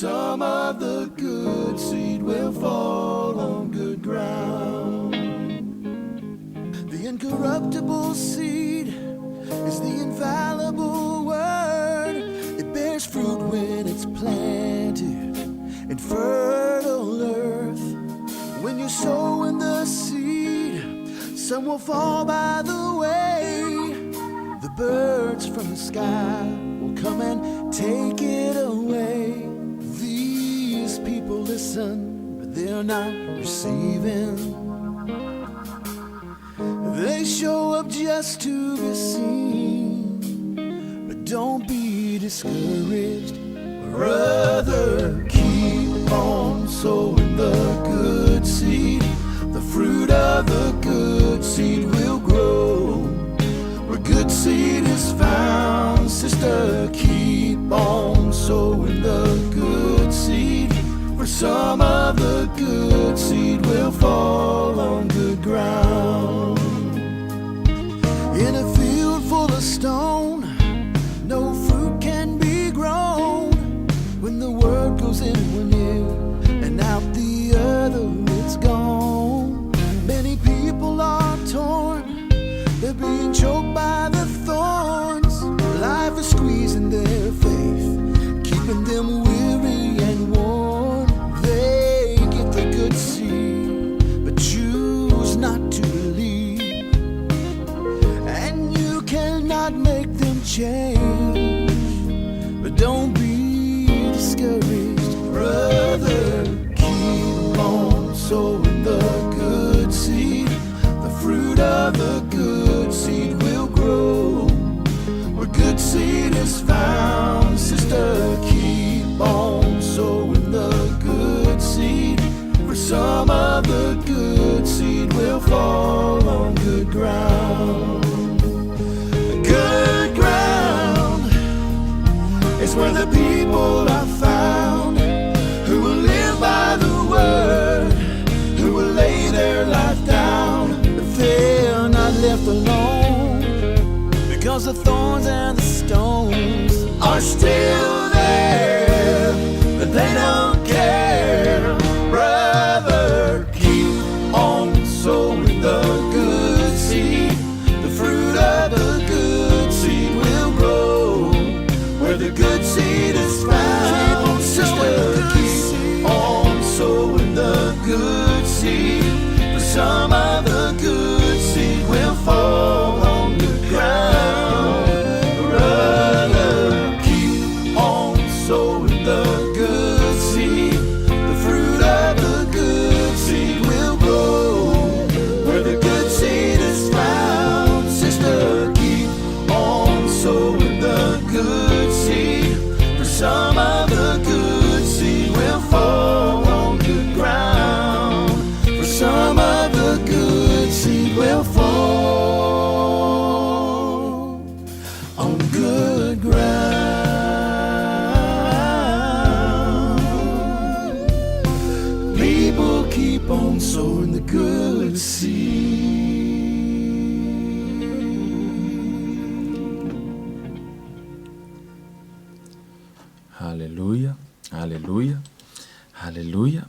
some of the good seed will fall on good ground. The incorruptible seed is the infallible word. It bears fruit when it's planted in fertile earth. When you sow in the seed, some will fall by the way. The birds from the sky will come and take it away. These people listen, but they're not receiving. They show up just to be seen, but don't be discouraged. Brother, keep on sowing the good seed. The fruit of the good seed will grow where good seed is found. Sister, keep on sowing the good seed. For some of the good seed will fall on good ground. In a field full of stone, no fruit can be grown. When the word goes in one ear and out the other, it's gone. Many people are torn, they're being choked by the thorns. Life is squeezing their faith, keeping them weary and worn. They get the good seed, but choose not to believe. And you cannot make them change, but don't be discouraged. Brother, keep on sowing the good seed. The fruit of the good seed will grow where good seed is found. Sister, keep on sowing the good seed. For some of the good seed will fall on good ground. Good ground is where the people are found, who will live by the word, who will lay their life down. But they're not left alone, because the thorns and the stones are still there, but they don't care. Brother, keep on sowing the good seed. The fruit of the good seed will grow where the good seed is found. Sister, keep on sowing the good seed. For some of the good seed will fall on good ground. Brother, keep on sowing the good seed. The fruit of the good seed will grow where the good seed is found. Sister, keep on sowing the good seed. For some of the good seed will fall on good ground. For some of the good seed will fall on good ground. People keep on sowing the good seed. Halleluja, halleluja, halleluja.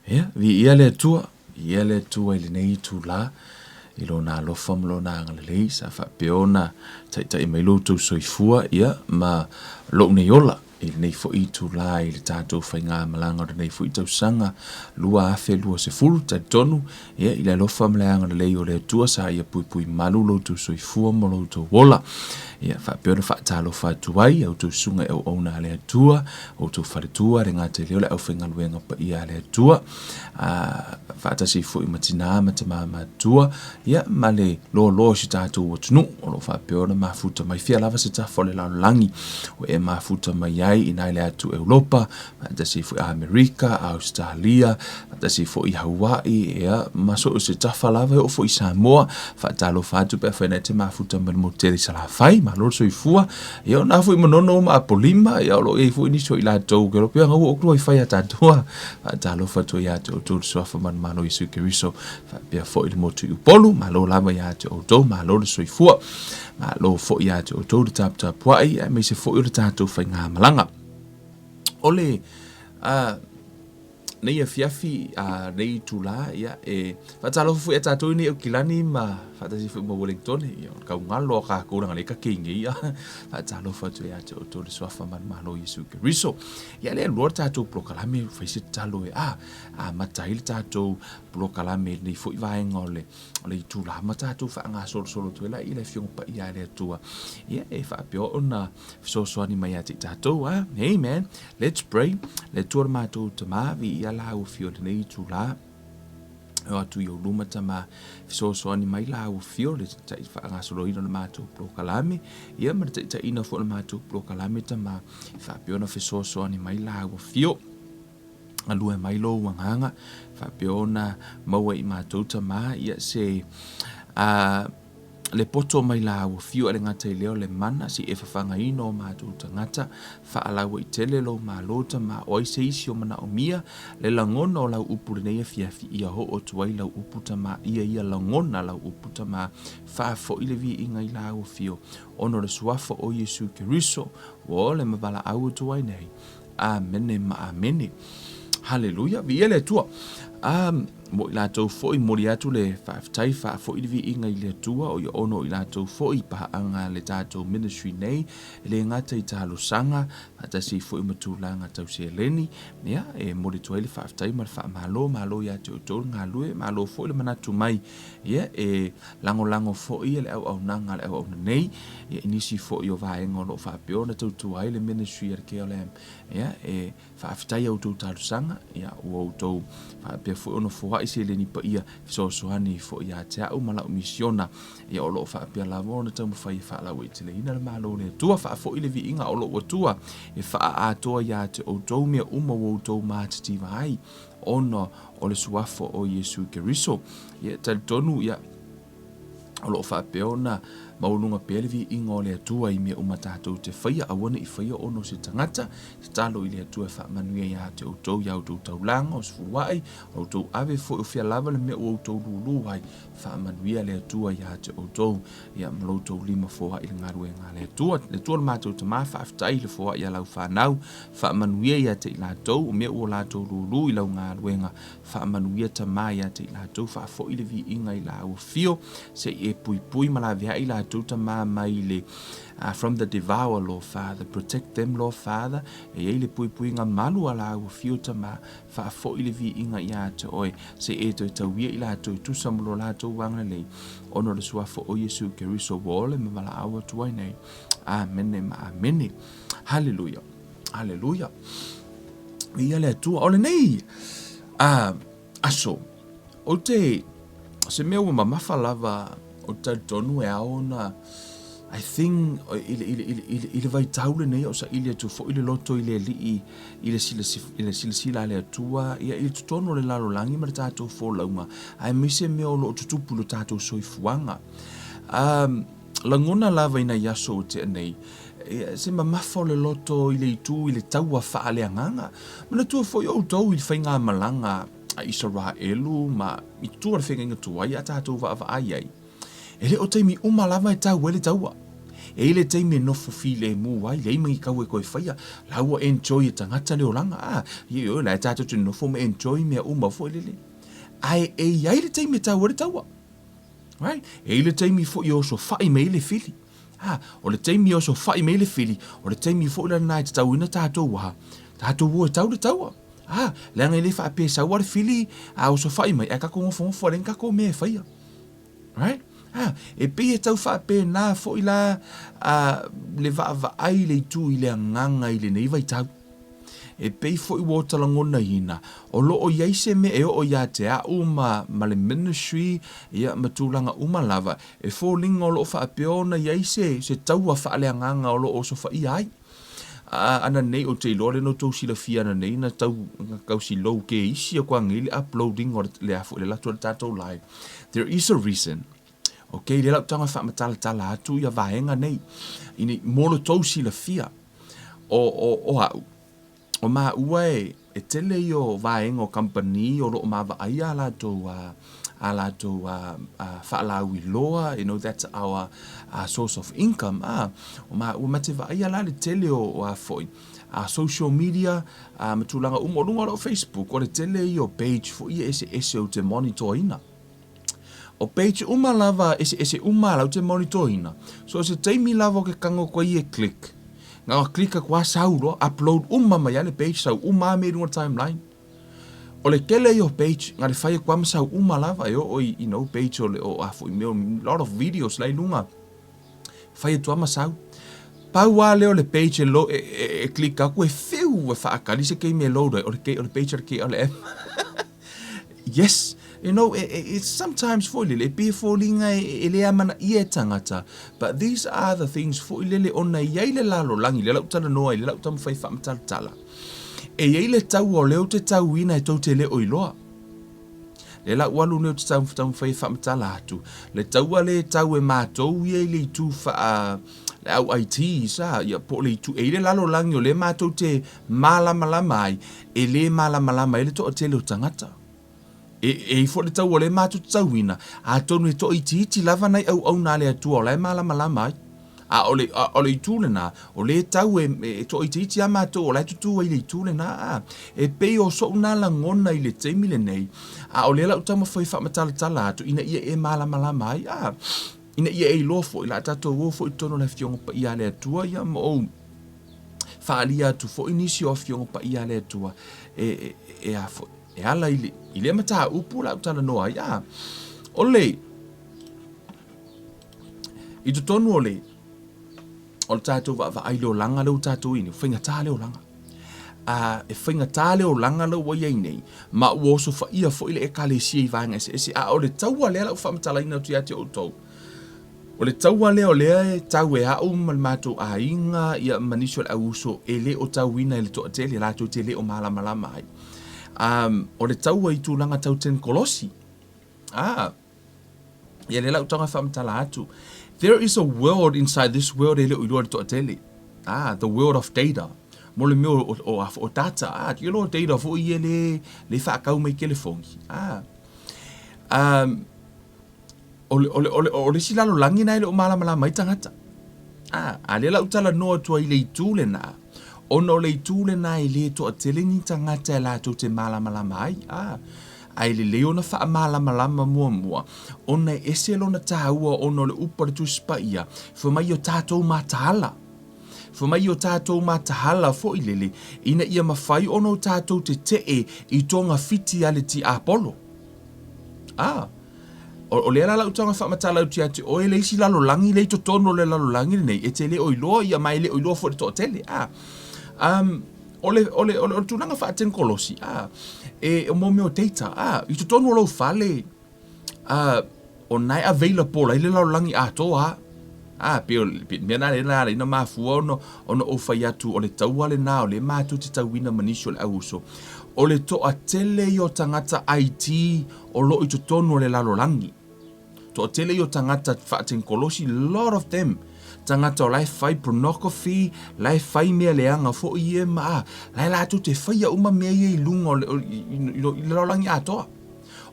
Ja, vi er le tua i le nei tu la i lona alofa ma lona agalelei sa faapeona taitai mai loutou soifua ia ma lou nei ola i lenei foʻi tula i le tatou faigā malaga o lenei foʻi tausaga lua afe lua sefulu tatonu ia i le alofa ma le agalelei o le atua sa ia puipui malu loutou soifua ma loutou ola ia faapeona faatalofa atu ai outou suga e auauna a le atua outou faletua le gatele o le ʻaufaigaluega paia a le atua faatasi foʻi ma tinā ma tamā matua ia ma le lolo si tatou atunuu o loo faapeona mafuta mai fia lava se tafa o le lalolagi o e mafuta mai ai ina le atu Europa faatasi foʻi Amerika Australia faatasi foʻi Hawaii ia ma so se tafa lava o foʻi Samoa faatalofa atu pe faina te mafuta ma le moteli salafai ma lo soifua ia ona foʻi manono ma apolima ia o loo iai foʻi nisi o i latou ke lo pea ngau o kua i fai atatua faatalofa to ia te outou le soafa manamalo Iesu Keriso faapea foʻi le motu upolu ma lo lava ia te outou ma lo le soifua ma lo foʻi ia te outou le taputapuaʻi e mai se foʻi o le tatou faigā malaga o le nei fiafi nei tula ia fatalo fu e tatou ni o kilani ma fatasi fu mo Wellington ia ka ngalo ka ko nga ka kingi ia fatalo fatu ia to le swafa man malo Yesu Kristo ia le lo tatou proklame faisi talo matail tatou proklame ni fu vai ngole le tula ma tatou fa nga solo to la ile fiong pa ia le tua ia fa pio ona so ni mai ati tatou amen. Let's pray le tur ma tu tama vi ia la u fio nei tula o tu yo luma tama so ni mai la u fio le tai fa nga solo ina ma tu proklame ia ma tai ina fo ma tu proklame tama fa pio na so ni mai la u fio alue mai lo wanganga fa pio na maua i ma tu tama ia se le poto mai la o fio ale ngata leo le mana si e fafanga ino ma tu tangata fa ala o itele lo ma lota ma o se isi o mana o mia le langona o la upu nei fia ia ho o tuai la upu tama ia langona la upu tama fa fo ile vi inga i la o fio ono le suafa o Yesu Kristo o le mabala au tuai nei amen ma amen. Hallelujah vi ele tua mo la tau foi mori atu le tai fa foi vi inga ile tua o ono ila tau foi pa anga le tatou ministry nei le ngata i talo sanga ata si foi matulanga tau se leni ya mori toi le fa tai mar fa malo ya tau ngalue malo foi le manatu mai ya lango foi le au nanga le au nei ya inisi foi o va engolo fa piona tau ai le ministry er KLM ya fa tai au talo sanga ya o tau fa pe foi ono fo ise le ni pa ia so ani fo ia te au mala misiona ia o lo fa pe la vona tamu fai fa la we tele ina malo le tua fa fo ile vi inga o lo tua e fa a to ia te o to me uma wo to ma ti vai ono o le suafo o Yesu Kristo ia tal tonu ia o lo fa pe ona maulunga pelevi ingo le tua i me umatatou te whaia awana i whaia ono se tangata se talo i le tua wha manuia ia te outou ia outou taulanga o se furuai outou ave fo ufia lava le mea outou luluai wha manuia le tua ia te outou ia mloutou lima foa i ngarue ngā le tua le mātou te maa wha aftai le foa ia lau whanau wha manuia ia te i lātou o mea ua lātou lulu i lau ngaruenga wha manuia ta maa ia te i lātou wha fo i le vi inga i lau fio se e pui malavea i lātou from the devourer, Lord Father. Protect them, Lord Father. E ele pui nga malu ala o fiota ma fa fo ile vi inga ia te oi se e to tawia ila to tu samulo la to wanga le ono le suafo o Yesu Kristo wole me mala awa tuai nei. Amen ma amen. Hallelujah. Hallelujah. Ia le tu ole nei. Aso. O te se mea wa mamafa lava o tal tonu e aona I think ile vai taule nei o sa ile tu fo ile loto ile li ile sila le tua ia ile tonu le lalo langi ma tatou fo launga ai mise me o lo tutupu lo tatou soifuanga langona lava ina yaso te nei se mamafa le loto ile itu ile taua fa ale nganga ma tu fo yo to ile fainga malanga a Israelu ma itu ar fenga tu ai tatou va ai ele o taimi uma lava e tau ele taua. E ele taimi no fufile mu wai, le ima i kau e koe whaia, laua enjoy e tangata leo langa, yo la e tato tu no fo me enjoy mea uma fo ele le. Ai le taimi e tau ele taua. Right? E ele taimi fo i oso fai me ele fili. O le taimi oso fai me ele fili, o le taimi fo ila nai te tau ina tato waha, tato wo e tau le taua. Leanga ele fa pe sa war fili, oso fai mai, e kako ngofo len kako me e whaia. Right? E pe e tau wha pe nā fo i la le va ai le tu i le nganga i le nei vai tau. E pe fo i wotalangona hina. O lo o iaise me e o ia te au ma le ministry ia matulanga uma lava. E fo linga o lo wha peona iaise se tau a wha le nganga o lo o so wha i ai. Ana nei o te lore no tau sila fia ana nei na tau kau si low ke isi a kwa ngili uploading o le afo le lato le tatou live. There is a reason. Okay, le lau tanga wha matala atu ia vaenga nei. Ini molo tau sila fia. O hau. O maa ua e tele i o vaenga o company o lo o maa vaai a lato whaalau i loa. You know, that's our source of income. O maa ua mate vaai a la le tele o a foi. social media, matulanga umolunga o Facebook, o le tele i o page fo i ese o te monitor ina. O page lava ese lau te monitor ina. So se teimi lava ke kango ko i click. Nga klika kwa saulo, upload mai ale page sau me runga timeline. O le kele i o page, nga le whaia kwa masau lava o page o le o afo i meo, lot of videos lai lunga. Whaia tua masau. Pau a leo le page e klika ko e feu e whaakari se kei me load o le page o le kei o le Yes, it's sometimes for lele pe for linga ele amana ia tangata, but these are the things for lele ona ia le lalo langi le lau tala noa le lau tamu fai whamatala. E ia le tau o leo te tau ina e tau te le oiloa. Le lau walu neo te tamu fai whamatala atu. Le tau le tau e mātou ia le tu wha le au IT sa ia po le tu e le lalo langi o le mātou te malama ai e le malama ele to o te leo tangata. E fo le tau o le mātou tau ina, a tonu e to iti lava nei au nā le atua o le malama ai. A o le itule nā, o le tau e to iti a mātou o le tutu i le itule nā, e pei o so nā la ngona i le teimi le nei, a o le lau tau mawhai whamatala atu, ina ia e malama ai, ina ia e lofo, ila tatou o fo i tono le fionga pa ia le atua, ia mo o whaalia atu fo inisi o fionga pa ia le atua, e a fo. E ala ile mata upu la utala noa ya ole i to tonu ole o tato va ai lo langa lo tato ini finga tale o langa e finga tale o langa lo wa nei ma wo so fa ia fo ile e kale si vanga ese a ole taua le la fa mtala ina tu ya te o to ole taua le ole tau e a mal mato a inga ia manisho a uso ele o tauina ile to tele la to tele o malama mai. O le tau ai tūlanga tau ten kolosi. Ia le lau tanga whamtala atu. There is a world inside this world ele o to atele. The world of data. Mo le meo o data. Tio lo data fo i le whaakau mai telefongi. O le silalo langi na ele o malama mai tangata. A le lau tala noa tua i le itule na. Ono le tūle nā i le to a telengi tangata e lātou te malama ai. Ai le leo na wha malama mua. Ona e ese lona tāua ono le upa le tuspa ia. Whamai o tātou mātahala. Whamai o tātou mātahala fo i lele. Ina ia mawhai ono tātou te i tonga fiti ale ti apolo. O le ala utanga whamatala uti ati o e le isi lalo langi le to tono le lalo langi nei. E te le oiloa ia mai le oiloa fo le to tele. Ole tunanga fa ten kolosi e o momeo data i to tonu lo fale o nai available ile la langi to pe me na ina mafu ono o fa yatu ole tauale na ole matu te tawina manisho le auso ole to atele yo tangata IT o lo i to tonu le lalo langi to atele yo tangata fa ten kolosi lot of them tangata o lai fai pornography, lai fai mea leanga fo i lai lātou te whaia uma mea i lunga i laulangi atoa.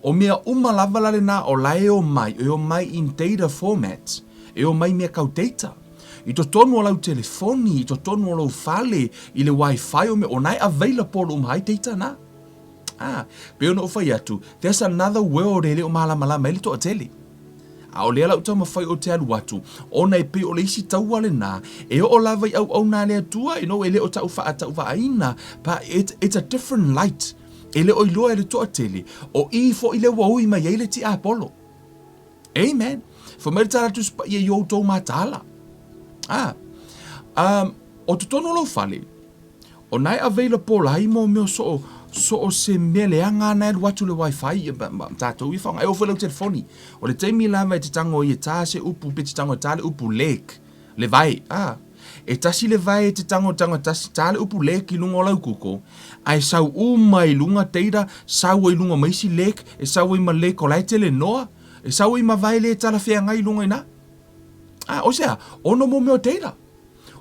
O mea uma lavalale nā o lai o mai in data formats, e o mai mea kau data. I to tonu o lau telefoni, i to tonu o lau fale, i le wifi o mea, o nai available hai data nā. Pe ona o whai atu, there's another world e le o malama ele to a tele. A o lea lau tau mawhai o te alu atu, o nei pe o le isi tau ale nā, e o lava i au nā lea tua, e no e le o tau wha aina, pa it's a different light, e le o iloa e le toa tele, o i fo i le waui mai e le ti apolo. Amen. Fo meri tala tu spa i e yo tau mātala. O tutono lau fale, o nai available hai mo meo so o se meleanga na watu le wifi tatou i whanga e o whalau telefoni o le teimi lama e te tango i e tāse upu pe te tango tale upu lek le vai e tasi le vai e te tango tasi tale upu lek i lunga o lau kuko ai sau umai lunga teira sau i lunga maisi lek e sau i ma lek o lai tele noa e sau i ma vai le tala whea ngai lunga ina o sea ono mo meo teira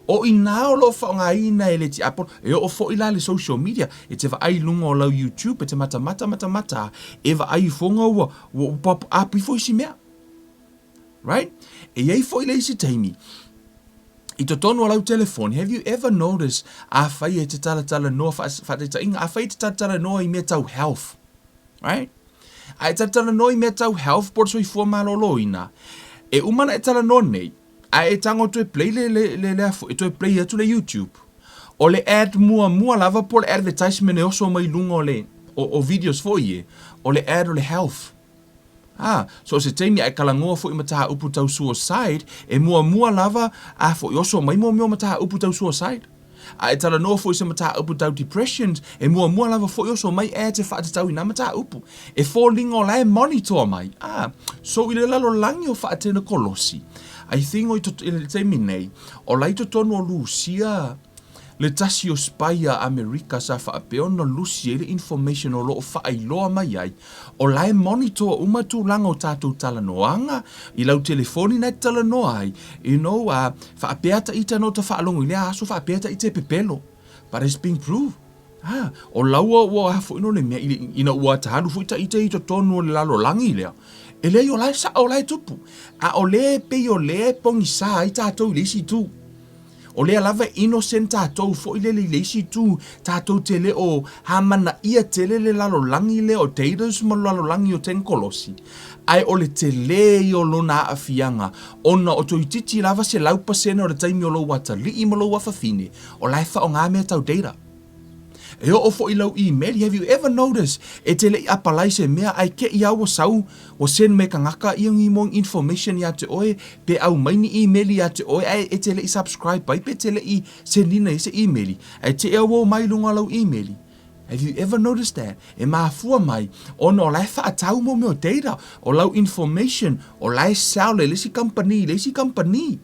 o ina o lo whaonga ina e le ti apolo, e o fo ila le social media, e te ai lunga o lau YouTube, e te mata, e ai fonga ua pop up i fo isi mea. Right? E ei fo ila isi taimi, I to tonu alau telefoni, have you ever noticed a whai e te tala noa whateitainga, a whai te tala noa I mea tau health, right? A te tala noa I mea tau health, por so I fua malolo ina. E umana e tala noa nei, a e tango to e play le afu, e to e play atu le YouTube. O le ad mua lava por le advertisement e oso mai lunga o videos fo ie, o le ad o le health. So se teimi ai kalangoa fo I mataha upu tau suicide, e mua lava a fo I oso mai mo mataha upu tau suicide. A e tala noa fo I se mataha upu tau depressions, e mua lava fo I oso mai e te whaate tau I na mataha upu. E fo lingo lai monitor mai. So I le lalo langi o whaate na kolosi. I think o I teimi nei, o lai to tonu o Lucia, le tasi o spaia Amerika sa whaapeo na lusi e le information o loo whaailoa mai ai, o lai monitor umatu langa o tātou talanoanga, I lau telefoni na talanoa ai, whaapeata ita no ta whaalongo, I lea aso whaapeata ita e pepelo, but it's been proved. O laua ua hafo ino le mea, ina ua taharu fu ita I to tonu o le lalo langi lea, e lei o lai sa o lai tupu, a o le pe o le pongi sa I tātou I lesi tu. O lea lava innocent tātou fo I le leisi tu tātou te le o hamana ia te le lalo langi le o teiros ma lalo langi o ten kolosi. Ai o le te le I o lona afianga. Ona o toi titi lava se laupa sena o le taimi o lo wata li I ma lo wafafine. O lai wha o ngā mea tau deira. E o fo I lau email, have you ever noticed e te le I apalai se mea ai ke I au o sau o sen me kangaka I ngi mong information I te oe pe au maini email I te oe ai e te le I subscribe pai pe te le I sendina I se email ai te ea wo mai lunga lau email. Have you ever noticed that? E maafua mai, ono o lai whaatau mo meo data, o lau information, o lai sao le lesi company.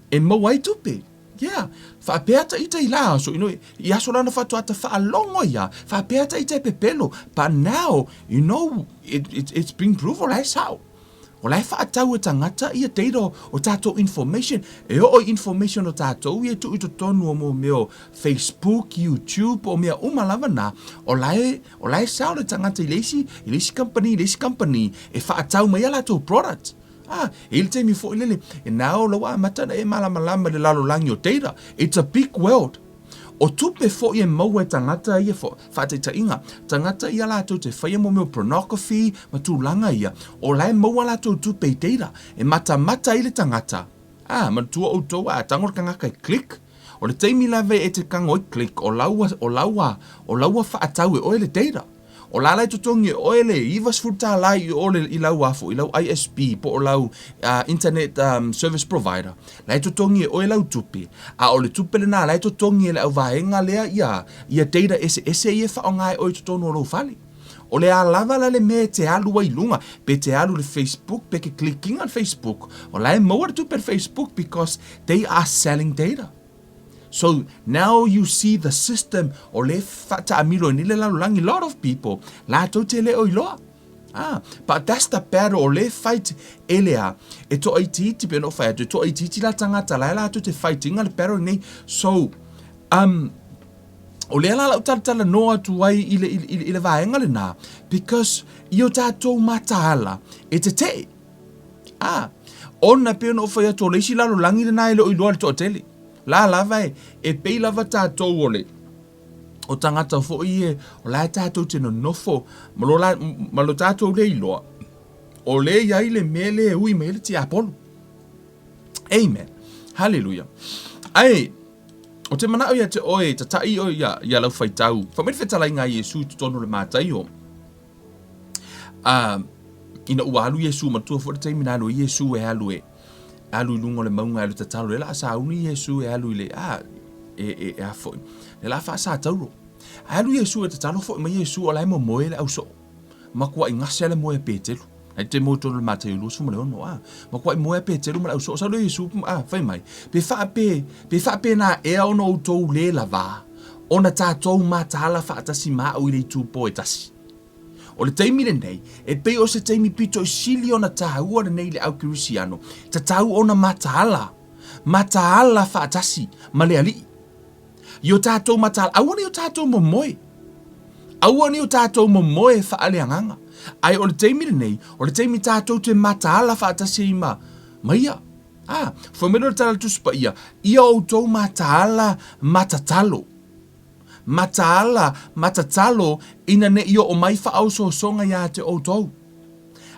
E mawai tupe. Yeah, whaapeata ita I la, so I aso lana whatuata whaalongo ia, whaapeata ita I pepelo, but now, it's been proved o lai sao. O lai whaatau e tangata ia teiro o tātou information, e o information o tātou ia tu I to tonu o mo meo Facebook, YouTube, o mea umalava na, o lai sao le tangata I lesi company, e whaatau mai ala tō product. Il te mi fo ilele. E nao lawa mata na e malama le lalo langi o teira. It's a big world. O tupe fo I e maua tangata ia fo. Whate ta inga. Tangata ia lato te whaia mo meo pornography ma tūlanga ia. O lai maua lato tupe I teira. E mata ile tangata. Ma tua o toa a tangor kangaka I click. O le teimi lave e te kango I click. O laua whaatau e oe le teira. O lalai tutongi oe le ivas futa lai I ole I lau afo, I lau ISP, po o lau internet service provider. Lai tutongi oe lau tupe. A ole tupe le nā lai tutongi e le au vahenga lea ia data ese ia whaongai oe tutonu o lau fali. O le a lava la le me te alu ai lunga, pe te alu le Facebook, pe ke clicking on Facebook. O lai maua tupe Facebook because they are selling data. So now you see the system o le fata amilo ni le lalulangi, lot of people la to te le oiloa. But that's the battle o le fight elea. E to aititi pe no fight, to aititi la tangata la to te fighting le battle nei. So o le ala tala noa tu ai ile vaenga le na because io tatou mataala e Tetee. Ona pe no fight to le si lalulangi le na ile oiloa to tele. La lava e pei lava tātou ole. O tangata fo ie, o la tātou te no nofo, malo tātou le iloa. O le iai le mele e ui mele tiapolo. Amen. Hallelujah. Ai, o te mana o ia te oe, ta tai o ia lau whaitau. Whamere whetalai ngā Iesu tu tonu le mātai o. Ina ua alu Iesu matua fo te taimina alu Iesu e alu e. Alu lungo le maunga alu tatalo le la sa uni Yesu e alu le e afoi le la fa sa tauro alu Yesu e tatalo fo ma Yesu o la mo moe le auso ma kwa ingase le moe petelu ai te mo tonu le matei lu su mo le ono ma kwa moe petelu ma auso sa lo Yesu fai mai pe fa pe na e ono to le lava ona tatou matala fa tasi ma o ile tu po etasi. O le taimi le nei, e pei o se taimi pito I sili ona tahua le nei le au kirisiano, ta tau ona mataala whaatasi, ma le ali. Io tātou mataala, awane o tātou momoe. Awane o tātou momoe whaaleanganga. Ai o le taimi le nei, o le taimi tātou te mataala whaatasi ma ia. Whamero tala tuspa ia o tau mataala matatalo. Matatalo ina ne ia o mai wha au so songa ia te o tau.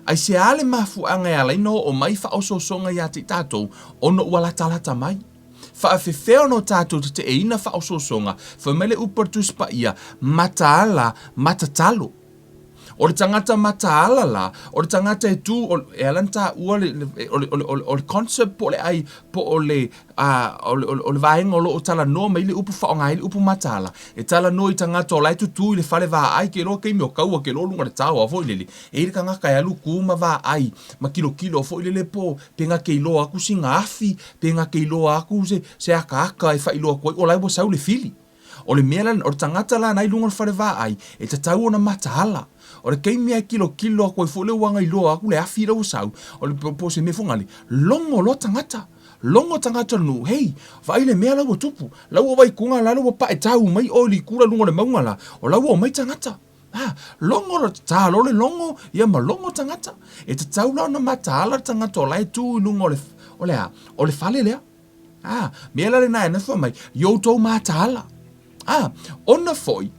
Ai se ale mafu anga ia laino o mai wha au so songa ia te tātou ono ua lata mai. Whaafewheo no tātou te eina wha au so songa, whamele upar tuspa ia matatalo. O le tangata mataala la, o le tangata e tū, e alanta ua o le concept po le ai, po o le vaenga o lo o tala noa, mai le upu whaonga, le upu mataala. E tala noa i tangata o lai tutu i le whale vaa ai, ke loa keimi o kaua, ke loa lunga le tau a fo i lele. E rika ngaka e alu kuma vaa ai, ma kilo o fo i lele po, penga ke iloa aku singa afi, penga ke iloa aku se aka e wha iloa koi, o lai bo sau le fili. O le mea o le tangata la nai lunga le whale vaa ai, e tatau o na mataala. O le keimi ai kilo a koe fo le wanga i loa aku le afi rau sau. O le po se me fungali. Longo lo tangata. Longo tangata nu. Hei, vai le mea lau o tupu. Lau o vai kunga la lau o pa e tau mai o li kura lungo le maunga la. O lau o mai tangata. Longo lo ta lo le longo. Ia ma longo tangata. E te tau lau na mataala tangata o lai tu lungo o le fale lea. Mea la le na e na fo mai. Yo tau mataala. Ona foi.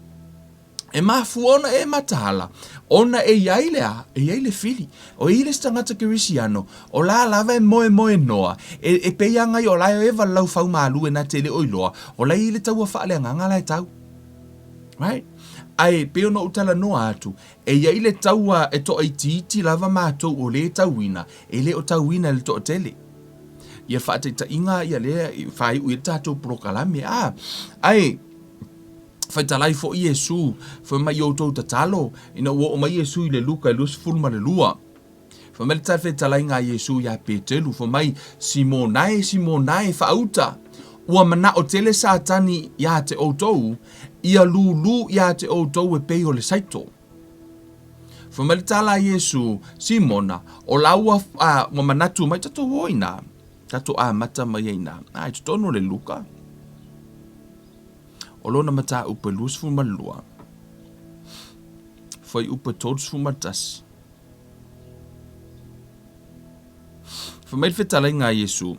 E mafu ona e mataala. Ona e iai le fili. O i le stangata kirisiano. O la lava e moe noa. E peianga i o lai o eva lau fau maalu e na te le oiloa. O lai i le tau a whaale anganga lai tau. Right? Ai peo no utala noa atu. E iai le tau a e to ai titi lava mātou o le tau ina. E le o tau ina le to o tele. Ia whaate ta inga ia le whai ui tātou prokalame. Ai fai talai fo Iesu, fo mai o tau tatalo, ina ua o mai Iesu i le luka i lus fulma le lua. Fo mai tai fai talai ngā Iesu ia Petelu, fo mai Simonae fa auta, ua mana o tele sa tani ia te o tau, ia lulu ia te o tau e pei o le saito. Fo mai tala Iesu, Simona, o laua ua manatu mai tato hoina, tato mata mai eina, ai tutono le luka. O lona mata upa lus fu malua. Foi upa todos fu matas. Foi mai fetala ngā Iesu.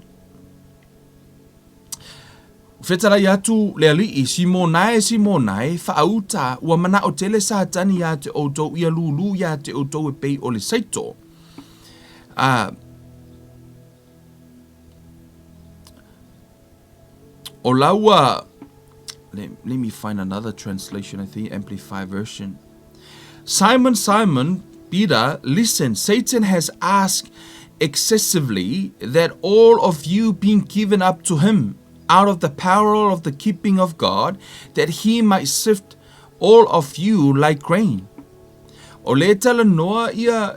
Fetala yatu le ali i Simonae fa auta ua mana o tele sa tani ya te oto ia lulu ya te oto e pei o le saito. O laua Let me find another translation, I think, Amplified version. Simon, Peter, listen, Satan has asked excessively that all of you being given up to him out of the power of the keeping of God, that he might sift all of you like grain. O le tala noa ia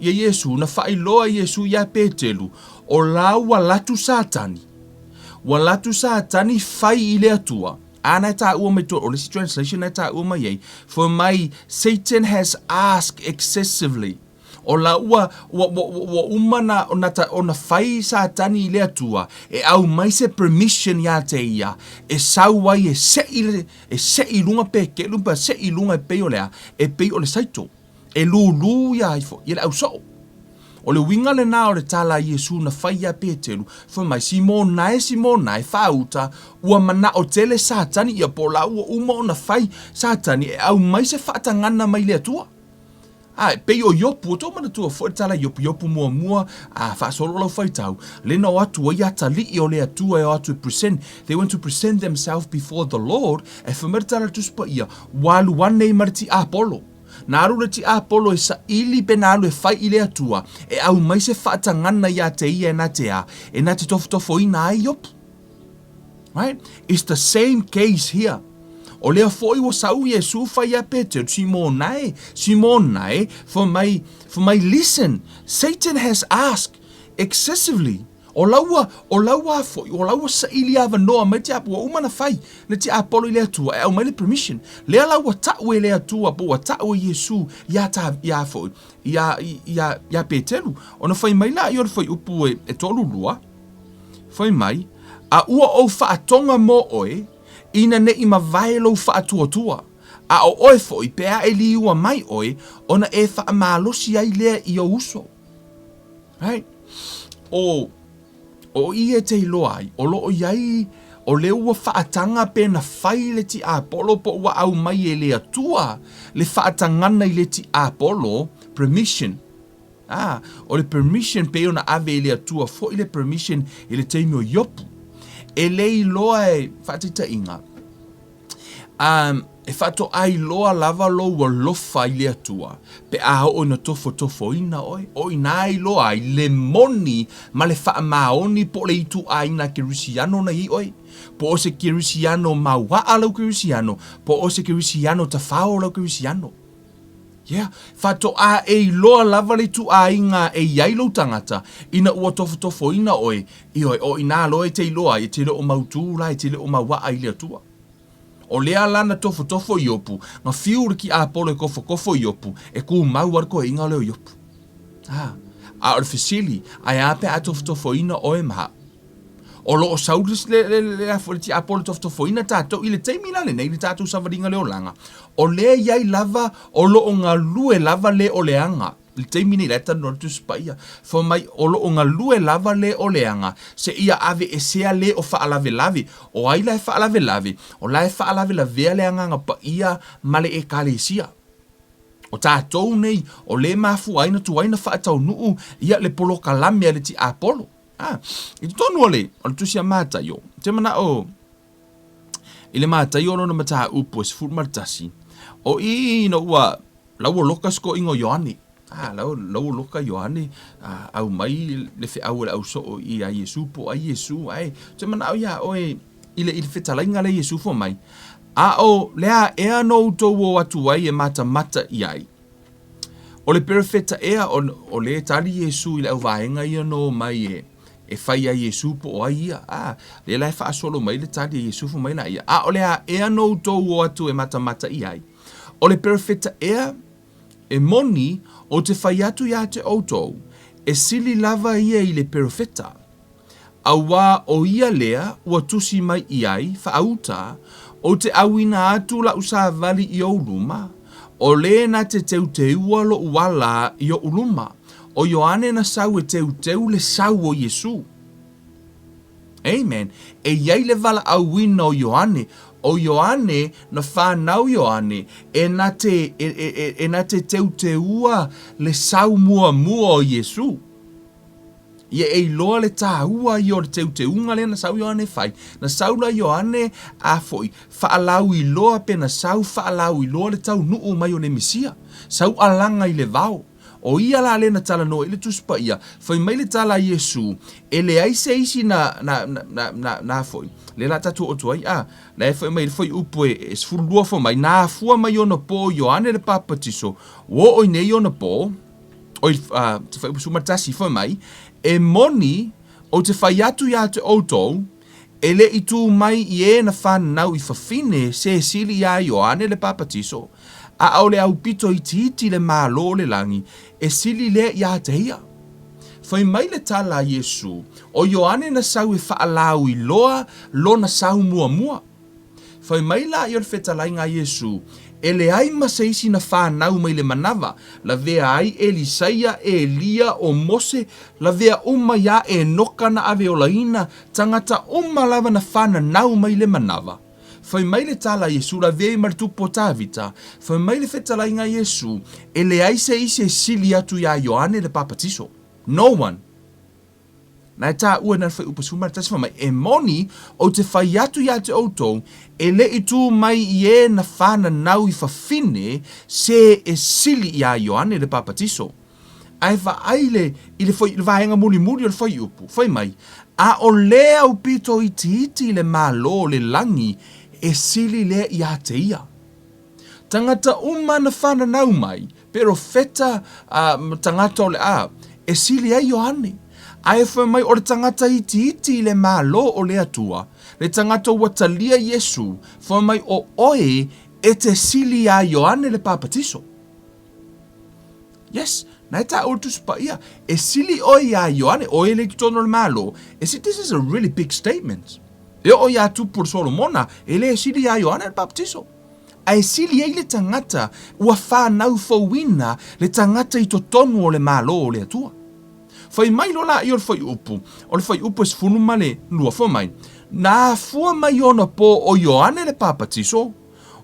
Iesu, na whailoa Iesu ia Petelu, o laua latu satani. Walatu sa tani fai ile atua. Ana ta ua mai to, o lesi translation na ta ua mai ei. For my Satan has asked excessively. O la ua umana ona fai sa tani ile atua. E au mai se permission ya te ia. E sau wai e se ilunga pe ke lumpa se ilunga e pei o lea. E pei o le saito. E lulu ya ifo. Ia le au so. O le winga le nā o le tala Iesu na whaia Petelu, wha mai Simonae whauta, ua mana o tele satani ia po la ua uma o na whai satani e au mai se whaatangana mai le atua. Pei o iopu, o tō mana tua fo tala iopu mua, whaasolo lau whai tau, le no atua i atali i o le atua e o atu present, they want to present themselves before the Lord, e whameritala tuspa ia, walu wane mariti apolo. Nā rura ti apolo e sa ili penalu e whai ile atua, e au mai se whaatangana ia te ia e nā te a, e nā te tofo ina ai yopu. Right? It's the same case here. O lea foi wa sau Iesu whai a Peter, Simonae, for my listen, Satan has asked excessively. O laua sa ili ava noa mai te apua umana whai na te apolo i lea tua e au mai le permission. Lea laua ta'u e lea tua po wa ta'u e Iesu ia foi, ia Petelu. Ona whai mai la i ora whai upu e tolu lua. Whai mai, a ua o whaatonga mo oe, ina ne ima vaelo whaatua. A o oe foi pea e li ua mai oe, ona e whaamalosi ai lea i o uso. Right? o ia te iloa ai, o loo iai, o le ua whaatanga pe na whai le ti Apollo po ua au mai e le atua, le whaatangana i le ti Apollo, permission. O le permission pe ona ave le atua, fo i le permission i le teimi o yopu. E le iloa e whaatita inga. E whato ai loa lava lo wa lofa i le atua. Pe a o na tofo ina oi. O ina i loa ai le moni ma le wha maoni po le itu a ina Kirisiano na i oi. Po o se Kirisiano ma waa lau Kirisiano. Po o se Kirisiano ta whao lau Kirisiano. Yeah, whato a e loa lava le tu a inga e yailo tangata. Ina ua tofo ina oi. I oi, o ina loa e te iloa, e te leo mautūra, e te leo mawaa i le atua. O lea lana tofo iopu, nga fiuri ki Apollo e kofo iopu, e ku mau arko e inga leo iopu. A o fisili, ai ape a tofo ina o e maha. O lo o sauris le afore ti Apollo tofo ina tato, i le teimina le nei le tato savaringa leo langa. O lea iai lava, o lo o ngā lue lava le o leanga. Le teimini leta no tu spaia. Fo mai o lo o ngā lue lava le o leanga, se ia ave e sea le o whaalave lave. O ai la e whaalave lave, o la e whaalave lave leanga nga pa ia male e kalesia. O tātou nei, o le mafu aina tu aina whaatau nuu, ia le polo kalame le ti Apollo. I tu tonu ole, o le tusia mātai o. Te mana o, i le mātai o no mata upu e sifuru martasi. O i no ua, lau o loka sko ingo Ioane. Lau loka Ioane, au mai le fe au le au so i a Yesu po a Yesu, ai. Te mana au ia, oe, i le whetalainga le Yesu fo mai. O lea ea no utou o atu ai e mata i ai. O le perfeta ea o le tali Yesu i le au vaenga ia no mai e whai a Yesu po o ai ia. Le lai wha solo mai le tali Yesu fo mai na ia. O lea ea no utou o atu e mata i ai. O le perfeta ea e moni o te whai atu ia te outou, e sili lava ia i le perfeta. A wā o ia lea, ua tusi mai i ai, whaauta, o te awina atu la usa vali i o uluma, o le na te teua lo uala i o uluma, o Ioane na sau e teu le sau o Yesu. Amen. E iai le vala awina o Ioane, o Ioane na whanau Ioane e na te teua le sau mua o Yesu. Ia e loa le tāua i o le teunga le na sau Ioane whai. Na sau la Ioane a foi. Whaalau i loa pe na sau whaalau i loa le tau nuu mai o le Mesia. Sau alanga i le vau. O ia la le na tala noa i le tuspa ia. Whai mai le tala Yesu. E le aise isi na foi. Le la tatu o tuai. Le e whai mai le whai upu e sfurulua wha mai. Nā fua mai o na pō Ioane le papatiso. Wo oi nei o na pō. Oi te whai upu sumatasi whai mai. E moni o te whai atu ia te outou, e le i tū mai i e na whanau i whawhine se sili ia Ioane le papatiso, a au le au pito i titi le mālo le langi, e sili le ia te hia. Whai mai le tala Yesu, o Ioane na sau e whaalau i loa, lo na sau mua. Whai mai la i o le whetalai ngā Yesu, e le ai masaisi na whanau mai le manawa, la vea ai Elisaia e Elia o Mose, la vea ia e noka na ave o laina, tangata lava na whanau mai le manawa. Whai mai le tala Yesu, la vea i martupo tāvita, whai mai le whetalai ngā Yesu, e le ai se ise sili atu ia Ioane le papatiso. No one. Na e tā ua na whai upasuma tasi mai, e moni o te whai atu ia te outou, e le i tū mai i e na whanau i whawhine, se e sili ia Ioane le papatiso. Ai whaaile i le vahenga muli o le whai upu, whai mai, a o le au pito i titi le malo le langi, e sili le ia te ia. Tangata na whanau mai, pero feta tangata o le e sili ia Ioane. Ai whai mai o le tangata iti le malo o le atua. Le tangata watalia Yesu. Whai mai o oe e te sili a Ioane le papatiso. Yes, nai ta o tuspa ia. E sili oe a Ioane, oe le kitono le malo. E si this is a really big statement. E o ia tu por Solomona, e le sili a Ioane le papatiso. Ai sili ai le tangata ua whanau fawina le tangata i totonu o le malo o le atua. Fai mai lo la i o le fai upu. O le fai upu es funu male lua fo mai. Na fua mai ona po o Ioane le papatiso.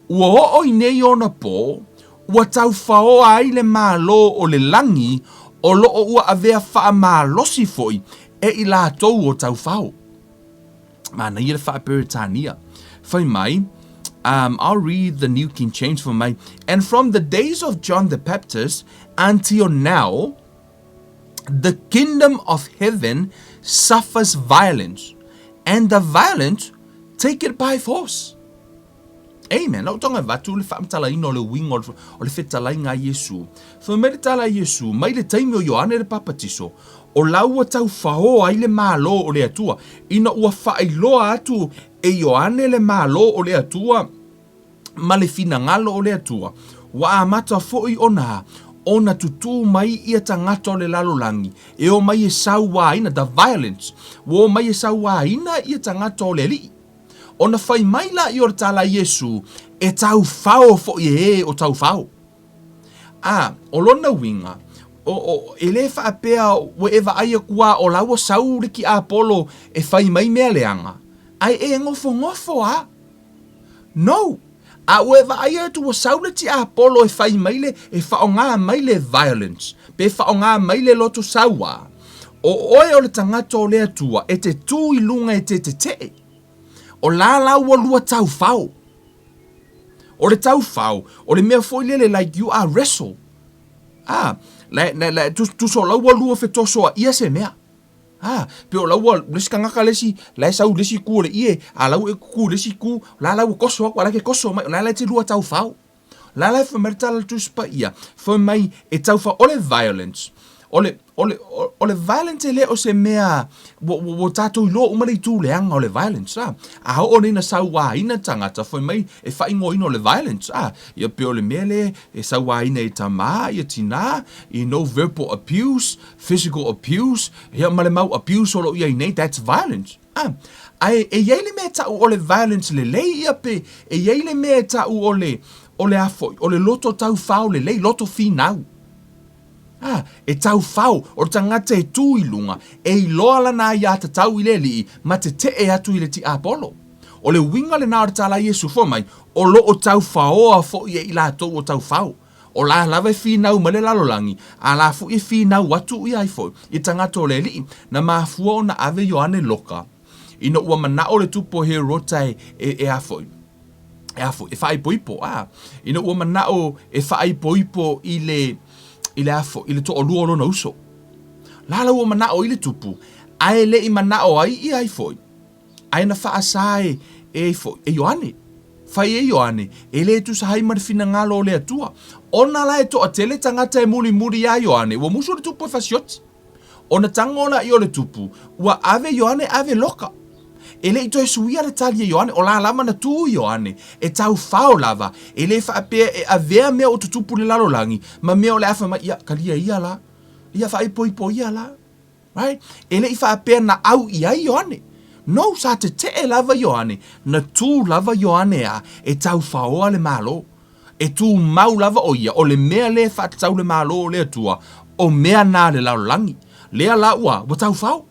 Ua o i nei ona po. Ua tau fao ai le malo o le langi. O lo o ua avea faa malosi foi. E i la tou o tau fao. Mana i le faa peritania. Fai mai. I'll read the New King James for me. And from the days of John the Baptist until now, the kingdom of heaven suffers violence, and the violent take it by force. Amen. Lau tonga vatu le whaamtala ino le wing o le whetala ngā Yesu. For me le tala Yesu, mai le taimi o Ioane le papatiso, o lau tau whao ai le mālo o le atua, ina ua whaailoa atu e Ioane le mālo o le atua, ma le finangalo o le atua, wa amata fo'i ona tutu mai ia tangata o le lalolangi, e o mai e sauaina, the violence, wo mai e sauaina ia tangata o le li. Ona fai mai la i o tala Yesu, e tau whao fo'i e o tau whao. O lona winga, e le whaapea wherever aia kua o laua sau riki a Apollo e fai mai mea leanga. Ai e ngofo No. A wherever aia tu wa sau riki a Apollo e fai mai le, e whaonga mai le violence. Pe whaonga mai le loto saua. O oe o le tangata o le atua, e te tū i lunga e te Tetee. O la ua lua tau whao. O le tau whao, o le mea foi lele like you are wrestle. Tu so laua lua fetoso a ia se mea. Pe o laua lesi kangaka lesi, la sau lesi ku o le ie, a lau e ku lesi ku, la lau koso aku, ala ke koso mai, la te lua tau whao. La lai whameritala tu spa ia, foi mai e tau whao, o le violence. O le violence le o se mea wo tatou i lo umare i tū leanga o le violence. A hao o nina sau wā ina tangata foi mai e whaingo ino o le violence. Ia pe o le mea le e sau wā ina i tamā, ia tina, i no verbal abuse, physical abuse, ia male mau abuse o lo ia i nei, that's violence. E iei le mea tau o le violence le lei ia pe, e iei le mea tau o le afoi, o le loto tau whao le lei, loto whinau. E tau whao, o tangata e tū i lunga, e i loa lana i ata tau i le li, ma te e atu i le ti Apollo. O le winga le nāra tala Yesu fo mai, o lo o tau whao a fo i e la tau o tau whao. O la lava e whinau ma le lalolangi, a la fu i whinau atu i ai fo, i tangata o le li, na mafua o na ave Ioane loka. Ino ua mana o le tupo he rota e afoi. E whai poipo, Ino ua mana o e whai poipo i le to o lua lona uso. Lala ua mana o i le tupu, ae le i mana o ai i ai foi. Ae na wha asae e foi, e Ioane. Fai e Ioane, e le tu sahai marifina ngalo o le atua. Ona la e to a tele tangata e muri a Ioane, ua muso le tupu e fasioti. Ona tangola i o le tupu, ua ave Ioane ave loka. E le ito e suia le tali e Ioane, o la lama na tu Ioane, e tau whao lava, e le whaapea e avea mea o tutupu le lalolangi, ma mea o le awha mai, ia, kalia ia la, ia whae poipo ia la, right? E le i whaapea na au ia Ioane. No, sa te lava Ioane, na tu lava Ioane a, e tau whao le malo, e tu mau lava o ia, o le mea le whaatau le malo o le atua, o mea nā le lalolangi, lea la ua, wa tau whao.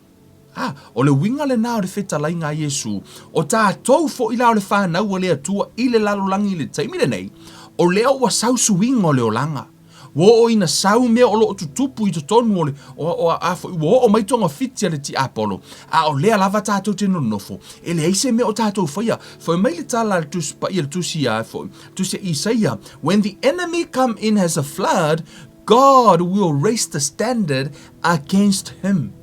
O le winga le nā o le whetalai ngā Yesu, o tā tau fo i la o le whanau o le atua i le lalolangi le taimile nei, o lea ua sau suinga o le olanga. Wo o ina sau mea o lo o tutupu i totonu o le, wo o maitonga fiti le ti Apollo, o lea lava tātou te nonofo, e le eise mea o tātou whaia, foi mai le tala le tuspa i le tusia, tusia Isaia, when the enemy come in as a flood, God will raise the standard against him.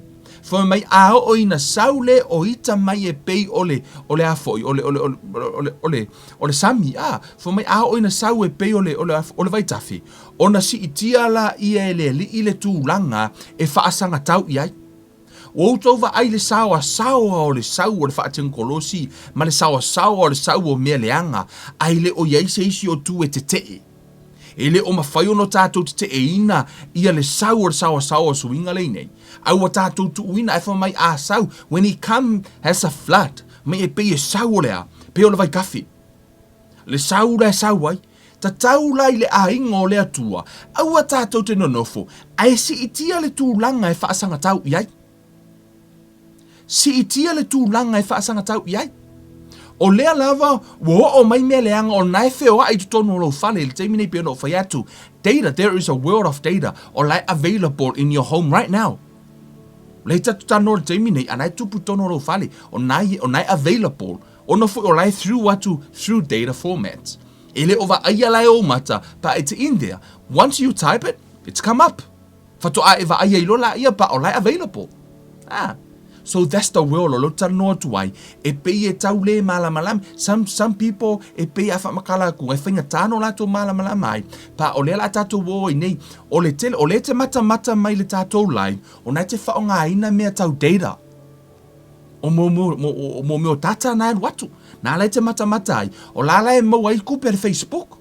Foi mai a o ina saule o ita mai e pei ole afoi ole sami foi mai a o ina sau e pei ole vaitafi ona si itia la ia ile tūlanga e whaasanga tau i ai. O tova ai le sawa o le sau o le whaatenga kolosi ma le sawa o le sau o mea leanga ai le o iai se isi o tu e Tetee. E le o mawhai ono tātou te ina ia le sau o le sawa o suinga le nei. Au a tātou tu uina e wha mai a sau. When he come as a flood, mai e pei e sau o lea, pei o le vai kafi. Le sau le sau ai, ta tau lai le ainga o le atua, aua tātou te nonofo, ai si itia le tūlanga e whaasanga tau iai. Si itia le tūlanga e whaasanga tau iai. O lea lava, o mai mea leanga o nai wheo ai tu tono lo whale, le teimine pia no whai atu. Data, there is a world of data, o lai available in your home right now. Le tatu tano le teimine, anai tupu tono lo whale, o nai available, ono fu o lai through data formats. Ele ova aia lai o mata, but it's in there. Once you type it, it's come up. Fato a eva aia ilo la ia, but o lai available. So that's the world o lo tano tuai. E pei e tau le malamalam. Some people e pei a whamakala ku. E whinga tano la to malamalamai. Pa o le la tato wo i nei. O le te mata mai le tato lai. O nai te whaonga ina mea tau data. O mo meo tata nai watu. Nā lai te mata ai. O la lai mo ai kupe le Facebook.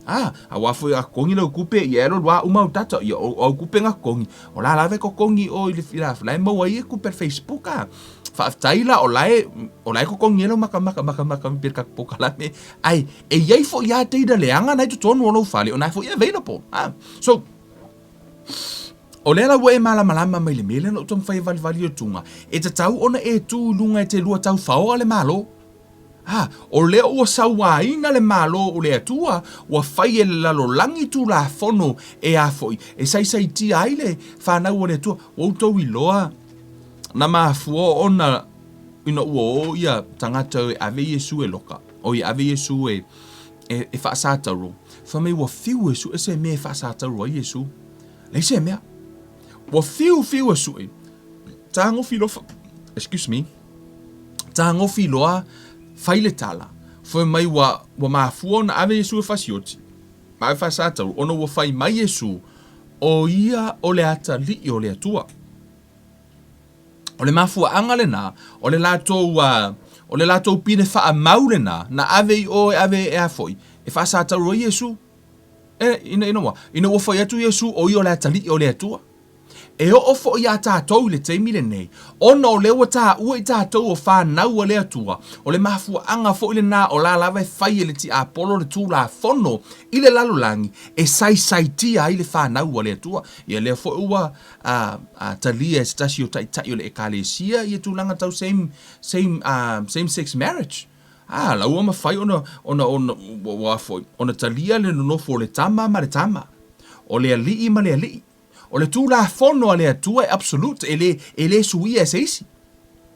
A wafu a kongi le kupe i ero wa umau tata i o kupe nga kongi. O la lave ko kongi o i le filaf. Lai mo ai kupe Facebook a. Whaaftaila o lai ko kongi ero maka pirka poka la me. Ai, e iei fo ia teida leanga nai tu tonu ono fale. O nai fo ia available. So, o lela wa e malama mai le mele no tom fai vali o tunga. E te tau ona e tu lunga e te lua tau fao ale malo. O leo ua sauaina le malo o le atua, ua fai e le lalolangi tu la fono e a foi. E sai tia aile, whanau o le atua, o tau i loa. Na mafua ona, ina ua o ia tangata e ave Yesu e loka. O i ave Yesu e whaasātauro. Whamei ua fiu Yesu, e se mea whaasātauro a Yesu. Lei se mea. Ua fiu Yesu e. Tango filo, excuse me. Tango filoa, faile tala. Foi mai wa mafua na ave Yesu e fasioti. Mai fasatau, ono wa fai mai Yesu o ia o le ata li o le atua. O le mafua angale na, o le lato pine faa maule na ave o ave e afoi. E fasatau o Yesu. Ina wa fai atu Yesu o ia o le ata li o le atua. E o ofo i a tātou le teimile nei. Ono o lewa tā ua i tātou o whānau a le atua. O le mafua anga fo ile nā o la lawe whai le ti apolo le tū la fono i le lalolangi. E sai tia i le whānau a le atua. Ia lea fo ua talia e stasi o tai o le ekalesia i e tūlanga tau same sex marriage. La ua mawhai ona talia le nonofo le tama ma le tama. O le alii ma le alii. O le tū la fono a le atua e absolute, e le suia e seisi.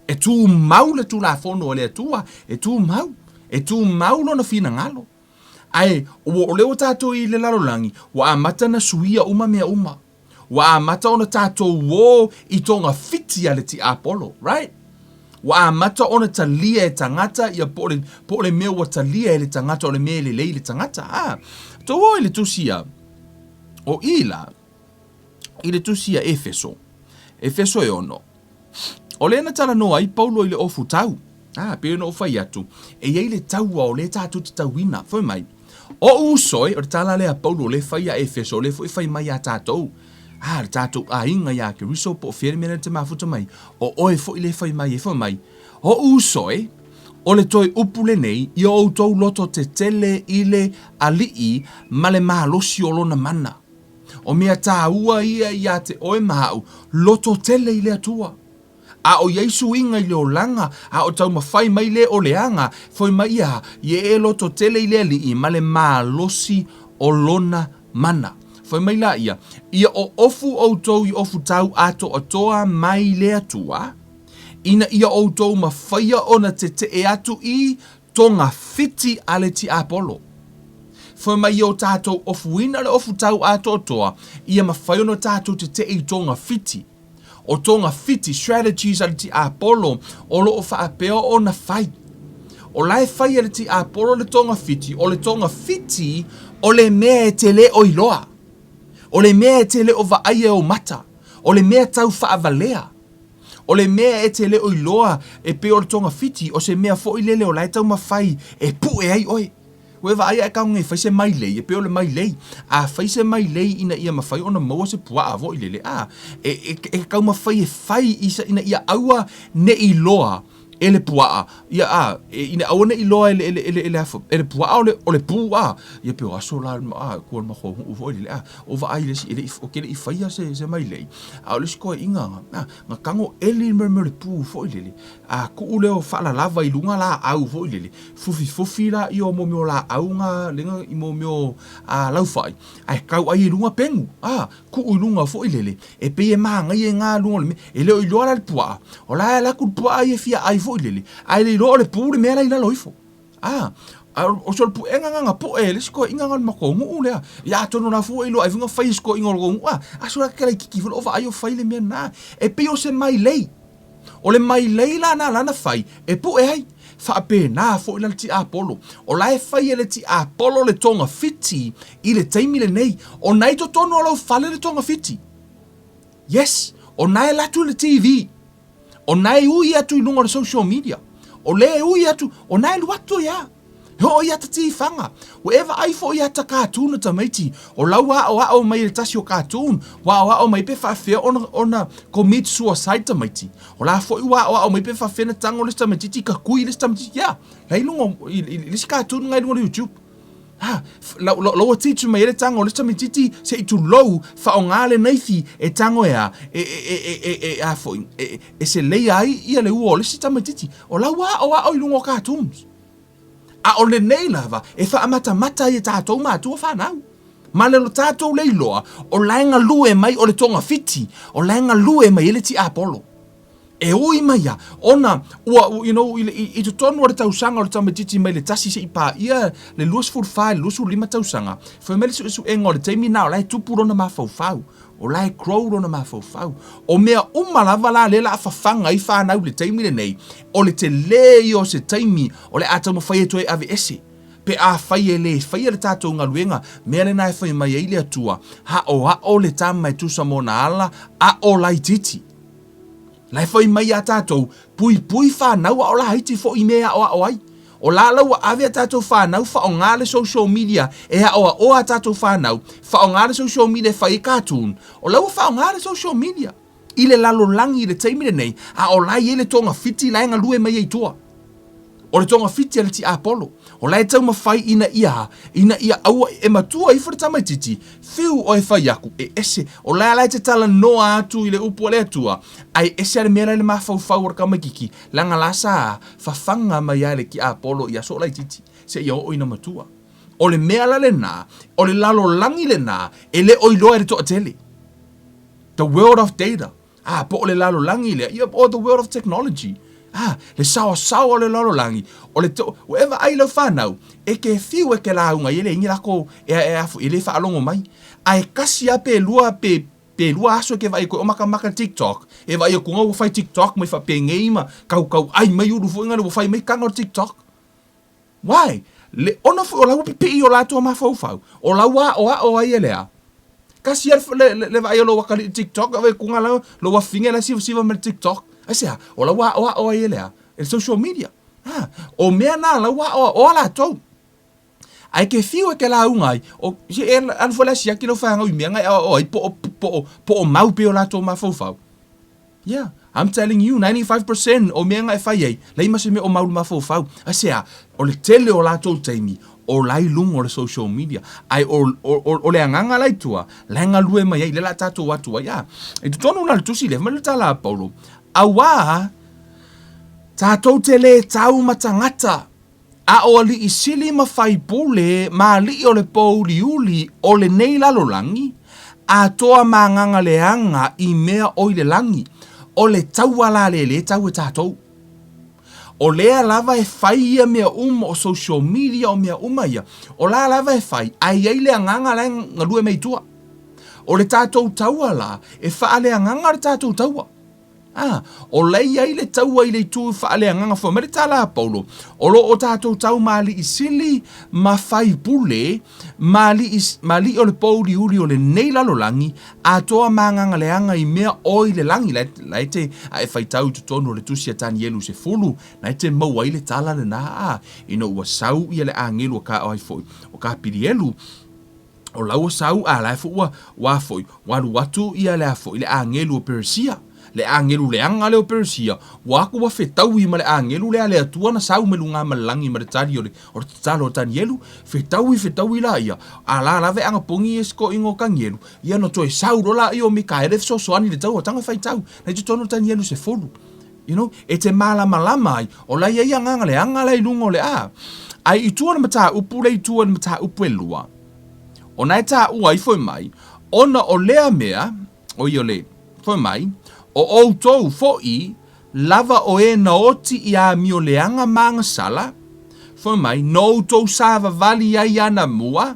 E tū mau le tū la fono a le atua, e tū mau lo na fina ngalo. Ai, o leo tātou i le lalolangi, wa amata na suia uma mea uma. Wa amata ona tātou wō i tonga fiti a le ti apolo, right? Wa amata ona talia e tangata, ia po le mea wa talia e le tangata, o le mea le lei le tangata. Tō i le tusia, o ila, i le tusia Efeso e ono. O le na tala noa i Paulo i le ofu tau. Pere no fai atu. E iei le taua o le tātou te tauina. Foi mai. O usoi, o le tala lea Paulo le fai a Efeso, le fai mai a tātou. Le tātou a inga ia ke riso po fere mena te mafuta mai. O oe fo i le fai mai e fai mai. O usoi, o le toi upule nei, i o tau loto te tele i le alii ma le mahalosi o lona mana. O mea tā ua ia te oe mahau, loto tele i le atua. A o Yesu inga i le o langa, a o tau mawhai mai le o leanga, foi mai ia, e loto tele i le ali i ma le losi o lona mana. Foi mai la ia o ofu o tau i ofu tau ato atoa mai le atua, ina ia o tau mawhaia ona te e atu i tonga fiti ale ti apolo. Foi mai o tātou ofuina le ofu tau ato toa, ia mawhai ono tātou te i tonga fiti. O tonga fiti, strategies ale ti apolo, o lo o whaapeo o na whai. O lai whai ale ti apolo le tonga fiti, o le tonga fiti, o le mea e te le o iloa. O le mea e te le o vaaia o mata. O le mea tau whaavalea. O le mea e te le o iloa e pe o le tonga fiti, o se mea fo i lele o lai tau mawhai e pu e ai oi. Ue va ai ka ngai faise mai lei e pe o le mai lei a faise mai lei ina ia mawhai ona maua se pua avo i lele e ka mawhai e fai isa ina ia aua ne i loa ele pua ia ina aone iloa ele afo ele pua ole pua ia pe aso la ko ma ho o ele o va ai ele o ke le faia se mai le a ole sko inga nga kango ele me pu fo ele ku ule o fala lava i lunga la au fo ele fufi la i o mo la au nga lenga i mo a lau fai ai kau ai lunga pengu ku ulunga fo ele e pe e manga i nga lunga ele o iloa la pua o la ku pua ai fia ai fo lele ai le lo le pu le mera ina loifo o sol pu nga po ele sko inga ngal makongu le ya tono na fu ilo ai vinga fai sko inga ngo a so la kala kiki fo va ai o fai le mena e pe o se mai lei o le mai lei la na fai e pu e ai fa pe na fo ila ti apolo o la e fai ele ti apolo le tonga fiti i le taimi le nei o nai to tono lo fale le tonga fiti yes o nai la tu le TV o nai ui atu i lunga le social media. O le ui atu, o nai luato ya. Ho ia tati fanga. Whatever ai fo ia ta cartoon ta maiti. O lau o mai le tasi o cartoon. O mai pe whawhea ona commit suicide ta maiti. O la fo o mai pe whawhea na tango le ta maiti ka kui le ta maiti. Ya, lai lunga, le si cartoon ngai lunga le YouTube. Lo teach mai le tango le tami titi se i tu low fa o ngale naifi e tango e a fo se lei ai ia le uo le si tami titi o la o ilungo cartoons o le nei lava e fa mata i tatou matua fa nau ma le lo tatou le iloa o laenga lue mai o le tonga fiti o laenga lue mai ele ti apolo e ui mai ya ona i to tonu o tausanga o tamatiti mai le tasi se ipa ia le luas furfai lusu lima tausanga fa mele su engo le taimi na o lai tupuro na mafau o lai crow na mafau o mea umalava la le la fafanga i fa na le taimi le nei o le te le o se taimi o le ata mo fai to e ave ese pe a fai le tatou ngaluenga mea le nai fai mai ile atua ha o le tama tu sa mona ala o lai titi lai foi mai a tātou, pui whanau o la haiti fo i mea o ai. O la lau ave a tātou whanau, wha o ngāle social media, e o a tātou whanau, wha o ngāle social media whai cartoon, o lau wha o ngāle social media. I le lalo langi i le teimire nei, o lai e le tonga fiti lai ngalue mai ei toa. O le tonga fiti ale ti apolo. O lai tau mawhai ina ia aua e matua i whare tamaititi. Whiu o e whai aku e ese. O lai te tala noa atu i le upu ale atua. Ai ese ale mera le mawhau raka makiki. Langa lasa whawhanga mai ale ki apolo i aso lai titi. Se ia o ina matua. O le mea la le nā. O le lalo langi le nā. E le oiloa e toa tele. The world of data. Po o le lalo langi le. O the world of technology. Le sawa le lalo langi. O le to, whatever ai lau whanau, e ke fiu e ke launga, i le ingi lako, e le whaalongo mai. Ai kasi a pe lua aso ke vai ko o maka TikTok. E vai ko ngau fai TikTok mai fa pe ngei ma, kau, ai mai uru fu ngale fai mai kanga TikTok. Why? Le ona fu o lau pipi o lato ma fau. O lau o ai elea. Kasi le vai lo wakali TikTok, ave ko ngala lo wa finga la siva me TikTok. Asia, o la o elea, el social media. O mea na la o la tau. Ai ke fiu e ke la ungai, o si al fola sia ki lo fanga u mea ngai o ai po mau pe o la tau ma fau. Yeah, I'm telling you 95% o mea ngai fai ei, lei mase me o mau ma fau. Asia, o le tele o la tau taimi. O lai lungo o le social media. Ai o le anganga lai tua, lenga lue mai ei, le la tatou atua, ya. E tu tonu na le tusi le, ma le tala Paulo. Awa, tātou te le tau matangata, o ali i sili ma whai pule, ma li o le pouri uli o le nei lalolangi, a toa manganga le anga i mea o le langi, o le tau ala le tau e tātou. O lea lava e whai ia mea o social media o mea ia, o la lava e whai, ai le anganga le ngalue mei tua. O le tātou taua la, e wha le anganga le tātou taua. O lei ai le taua i le tū whaale anganga wha mere tala Paulo. O lo o tātou tau mali i sili ma whai pule, mali o le pouri uri o le nei lalolangi, a toa manganga le anga i mea oi le langi. Lai te a e whai tau tutono le tusia tani elu se fulu, lai te maua i le tala le naa, ino ua sau i le angelu o ka oi foi, o ka piri elu. O laua sau a lai fu ua foi, waru watu i le a foi, le angelu o Persia. le angelu le anga le o Persia, waku wa fetau I ma le angelu le ale atua na sau me lunga malangi ma le tari o le talo tanielu, fetau I la ia, ala lave anga pongi esko ingo kangelu, ia no toe sau rola I o Mikaele so soani le tau o tanga fai tau, na tu tono tanielu se folu. You know, e te malama ai, o la ia nganga le anga le lungo le a. Ai I tua na mata upu le I tua na mata upu e lua. O nai tā ua I foi mai, ona o lea mea, o I o le, foi mai, o outou foi, lava o e na oti I a mio leanga manga sala, foi mai, no outou sava vali ai ana mua,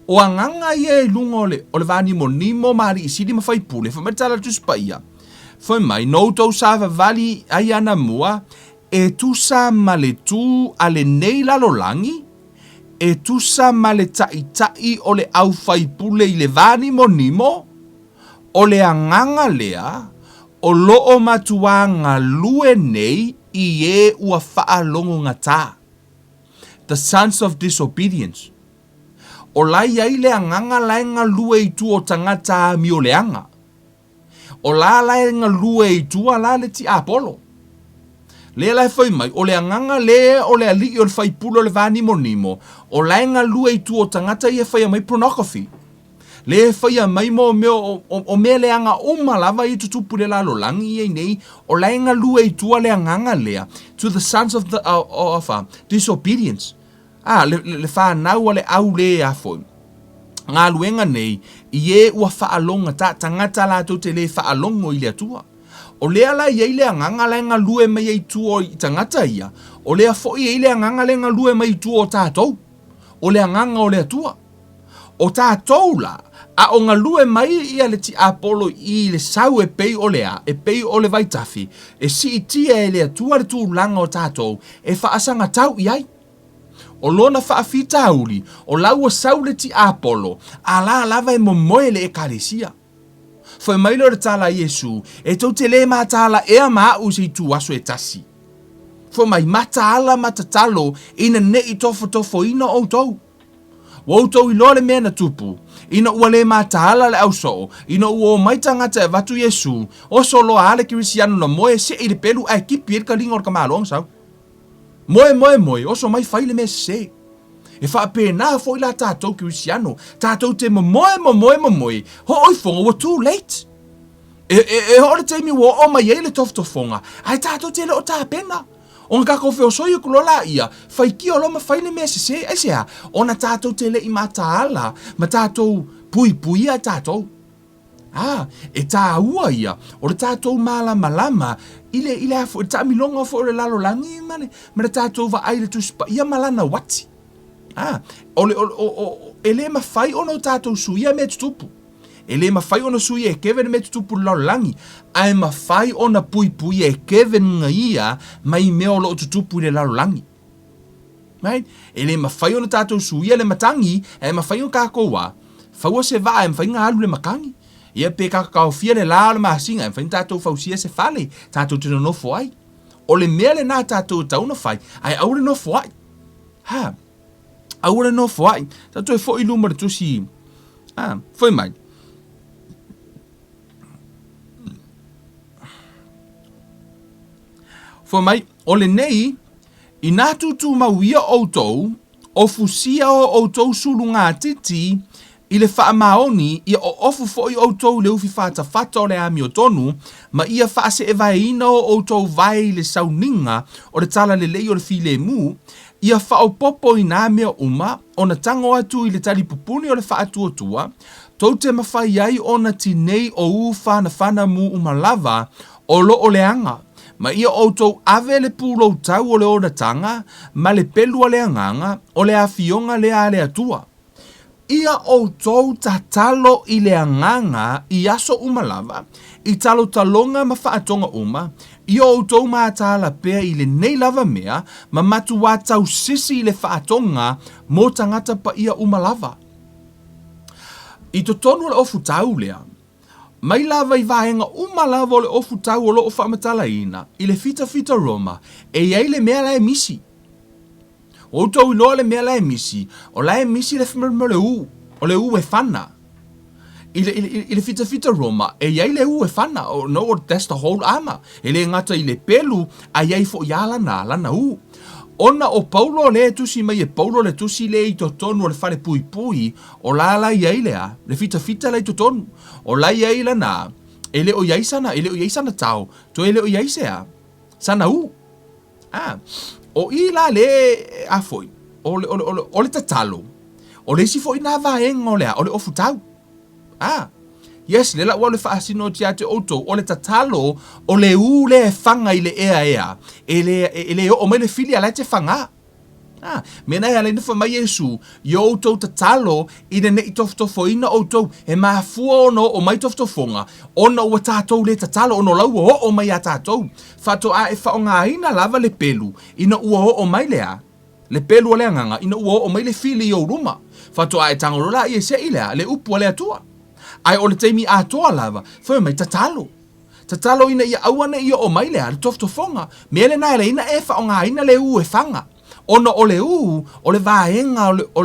o anganga I e lungo o le vani mo nimo mari I sidi mawhai pule, foi mai tala tuspa ia. Foi mai, no outou sava vali ai ana mua, e tusa male tu ale nei lalolangi, e tusa ma le tai o le au fai pule I le vani mo nimo, o le anganga lea, o loo matuanga lue nei I e ua faa longo ngata. The sons of disobedience. O lai ai le anganga laenga lue I tu o tangata mi o leanga. O la laenga lue I tu a la le ti apolo. Le lai fai mai, o le anganga le o le ali o le fai pulo le vani mo nimo, o laenga lue I tu o tangata I e fai mai pornography. Le fai mai mo meo o me le anga lava I tutupu le lalo langi I nei, o laenga lue I tu a le anganga lea, to the sons of disobedience. Le fa nau le au le a foi. Ngā luenga nei, I e ua whaalonga tangata la to te le whaalongo I le atua. O lea la I le anganga lenga lue mai I tu o I tangata ia. O lea foi I le anganga lenga lue mai I tu o tātou. O le anganga o le atua. O tātou la, a o ngā lue mai ia le ti apolo I le sau e pei o lea, e pei o le vaitafi, e si I tia e le atua le tu langa o tātou, e whaasanga tau I ai. O lona whaafita auli, o laua sau le ti apolo, a la lava e momoe le e karesia. Foi mai lo tala Yesu, e tau te le matala ea maa usi tu aso e tasi. Foi mai matala matatalo ina ne I tofo ina o tau. Wautou I lole mea na tupu, ina ua le matala le au soo, ina ua o mai tangata e vatu Yesu, o so loa ale kirisiano na moe se I le pelu ai kipi e ka linga o ka maalong sau. Moe, o so mai faile me se. E wha pēnā fo I la tātou kirisiano, tātou te moe, ho oi fonga wa too late. E hore te mi wa o mai ele toftofonga, ai tātou te le o tā pena. O ngā kako wheo soi kulola ia, whai ki o loma whaile me se, ai sea, o na tātou te le I mataala, ma tātou pui a tātou. E tā ua ia, o le tātou malama, ile afo, tā milonga fo le lalo langi, mane, ma le tātou va aile tuspa, ia malana wati. Ele mawhai ono tātou suia me tutupu. Ele mawhai ona suia e keven me tutupu laulangi. Ai mawhai ona pui e keven nga ia mai meo lo tutupu le laulangi. Right? Ele mawhai ona tātou suia le matangi, e mawhai ona kākoa. Whaua se vaa e mawhai ngā alu le makangi. Ia pe kakao fia le lao le masinga, e mawhai tātou whausia se whale, tātou tino nofo ai. O le mea le nā tātou tauna whai, ai aure nofo ai. Aure nofo ai. Tātou e fo I luma le tusi. Foi mai. Foi mai, o le nei, I nā tutu mauia outou, o fusia o outou sulu ngā titi, I le wha maoni, ia o ofu fo I outou le ufi whata o le ami o tonu, ma ia wha se e vai ina o outou vai le sauninga, o le tala le lei o le file mu, ia wha o popo I nā mea uma, o na tango atu I le tali pupuni o le wha atu o tua, tau te mawhai ai o na tinei o u whana mu umalava, o lo o le anga. Ma ia outou ave le pūlou tau o le ona tanga, ma le pelu a le anganga, o le awhionga le a le atua. Ia outou tatalo I le anganga I aso umalava, I talo talonga ma whaatonga uma, ia outou mātala pea I le nei lava mea, ma matua tau sisi I le whaatonga, mo tangata pa ia umalava. I to tonu le ofu tau lea, mai lava I vaenga umalava o le ofu tau o loo whaamatala ina, I le fita roma, e iai le mea la e misi. O tau loa le mea la e misi, o la e misi le whamarama le u, o le u e whana. I le fita Roma, e iai le u e whana, no, that's the whole armor. E le ngata i le pelu, a iai fo iala lana u. Ona o Paulo le tusi mai e Paulo le tusi le i totonu o le whare pui, o la iai lea, le fita le i totonu. O la iai lana, ele o iai sana tau, to ele o iai sea, sana u. O i la le afoi, o le tatalo, o le sifo i na vaenga o lea, o le ofu tau. Yes, le la ua le whaasino tia te outou, o le tatalo, o le u le whanga i le ea, e le o mai le fili ala te whanga. Mena e alena wha mai Yesu, i outou tatalo, i le ne i toftofo ina outou, e maa fua ono o mai toftofonga, ona ua tātou le tatalo, ono lau o mai a tātou. Whato a e whaonga ina lava le pelu, ina ua o mai lea, le pelu o le anganga, ina ua o mai le fili i ouruma. Whato a e tangorola i e se i lea, le upu le atua. Ai o le teimi a toa lava, whai mai tatalo. Tatalo ina ia awana ia o mai lea, le toftofonga. Mele na ele ina e whaonga ina le u e whanga. Ona o le u, o le vaenga, o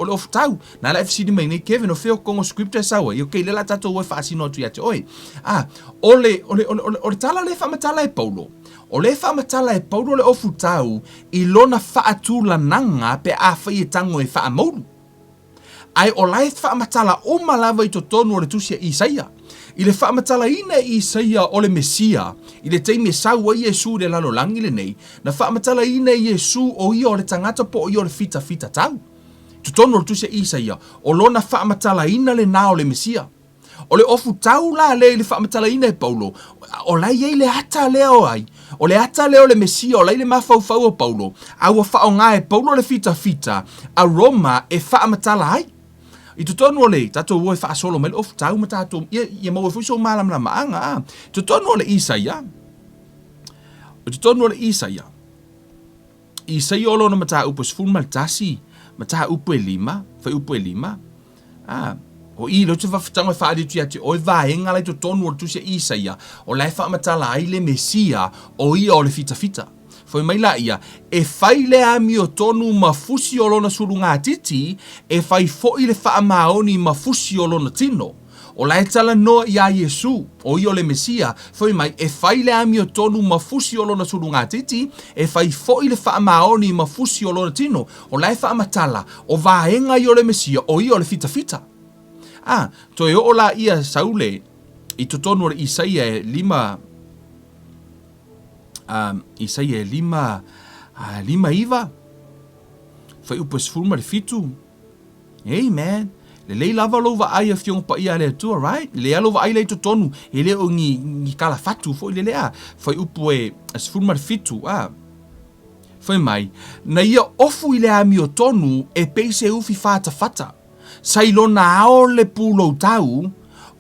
le ofutau. Na la FCD mai nei Kevin o feo kongo scripta e sawa. Io kei lela tato ue whaasino atu ia te oi. O le tala le whamatala e Paulo. O le whamatala e Paulo le ofutau, i lona whaatula nanga pe a whai e tango e whaamauru. Ai o lai whaamatala o malawa i to tonu o le tusia Isaia. I le whaamatala ina Isaia o le Mesia. I le teimi e sau a Iesu le lalolangi le nei. Na whaamatala ina Iesu o i o le tangata po o i o le fita tau. To tonu o le tusia Isaia. O lona whaamatala ina le nao le Mesia. O le ofu tau la le whaamatala ina e Paulo. O lai ei le ata leo ai. O le ata leo le Mesia. O lai le mawhau o Paulo. Au a whaonga e Paulo le fita. A Roma e whaamatala ai. I to tonu ole, tato ue wha solo mele ofu tau ma tato, ia mau e fuiso malam na maanga. To tonu ole Isaia. To tonu ole Isaia. Isaia olo na mata upo sfun maltasi, mata upo e lima, fai upo e lima. O i lo te whawhitango e whaari tu ati, o e vaenga lai to tonu ole tusia Isaia, o lai wha matala ai le Mesia, o ia o le fita. Foi mai la ia, e fai le ami o tonu mafusi o lona surunga titi, e fai foi le wha maoni mafusi o lona tino. O lai tala noa ia Yesu, o i o le Mesia, foi mai, e fai le ami o tonu mafusi o lona surunga titi, e fai foi le wha maoni mafusi o lona tino. O lai wha matala, o vaenga i o le Mesia, o i o le fita. To e o la ia saule, i to tonu o Isaia e lima, Isaia e lima iwa. Fai upo sfulma le fitu. Amen. Le lei lava lova ai a fiong pa ia le atua, right? Le lova ai le to tonu. E le o ngi kala fatu fo le lea. Fai upo e sfulma le fitu. Fai mai. Na ia ofu i le ami o tonu e peise ufi fata. Sailona ao le pulo tau.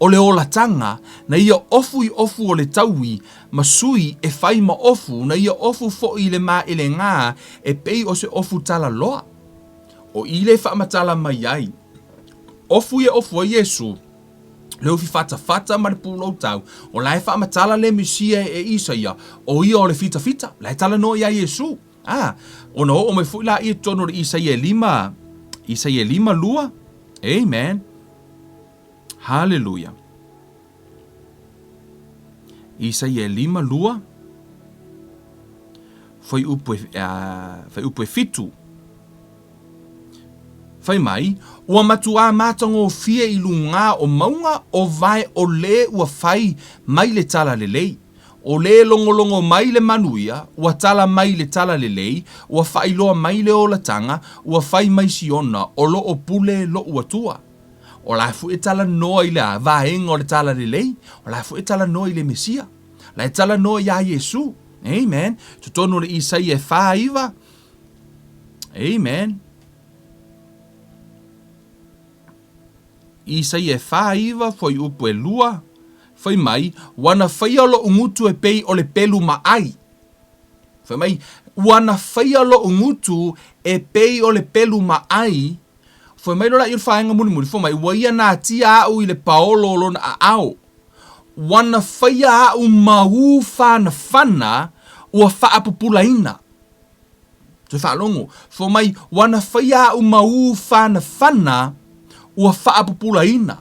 O le ola tanga, na ia ofu o le taui, ma sui e fai ma ofu, na ia ofu fo i le ma ele ngā, e pei o se ofu tala loa. O i le whaamatala mai ai. Ofu a Yesu, le ufi fata ma le pulo tau, o lai whaamatala le Mesia e Isaia, o ia o le fita, lai tala no ia Yesu. O no, o me fui la ia tono le Isaia lima lua. Amen. Hallelujah. Isaia lima lua. Foi upo e fitu. Fai mai, ua matua matango fie i lunga o maunga o vai o le ua fai mai le tala le lei. O le longolongo mai le manuia, ua tala mai le tala le lei, ua fai loa mai le ola tanga, ua fai mai siona o lo o pule lo ua tua. O la fu e tala noa i le vaenga o le tala le lei. O la fu e tala noa i le Mesia. La e tala noa ia Yesu. Amen. Tutono le Isaia e whaiva. Amen. Isaia e whaiva foi upo e lua. Foi mai, wana whaia lo ungutu e pei o le pelu maai. Foi mai, wana whaia lo ungutu e pei o le pelu maai. Foi mai lola i whaenga muri. Foi mai, waia nā tia au i le paolo lona a au. Wana whaia au mau whana ua whaapupulaina. Te whaalongo. Foi mai, wana whaia au mau whana ua whaapupulaina.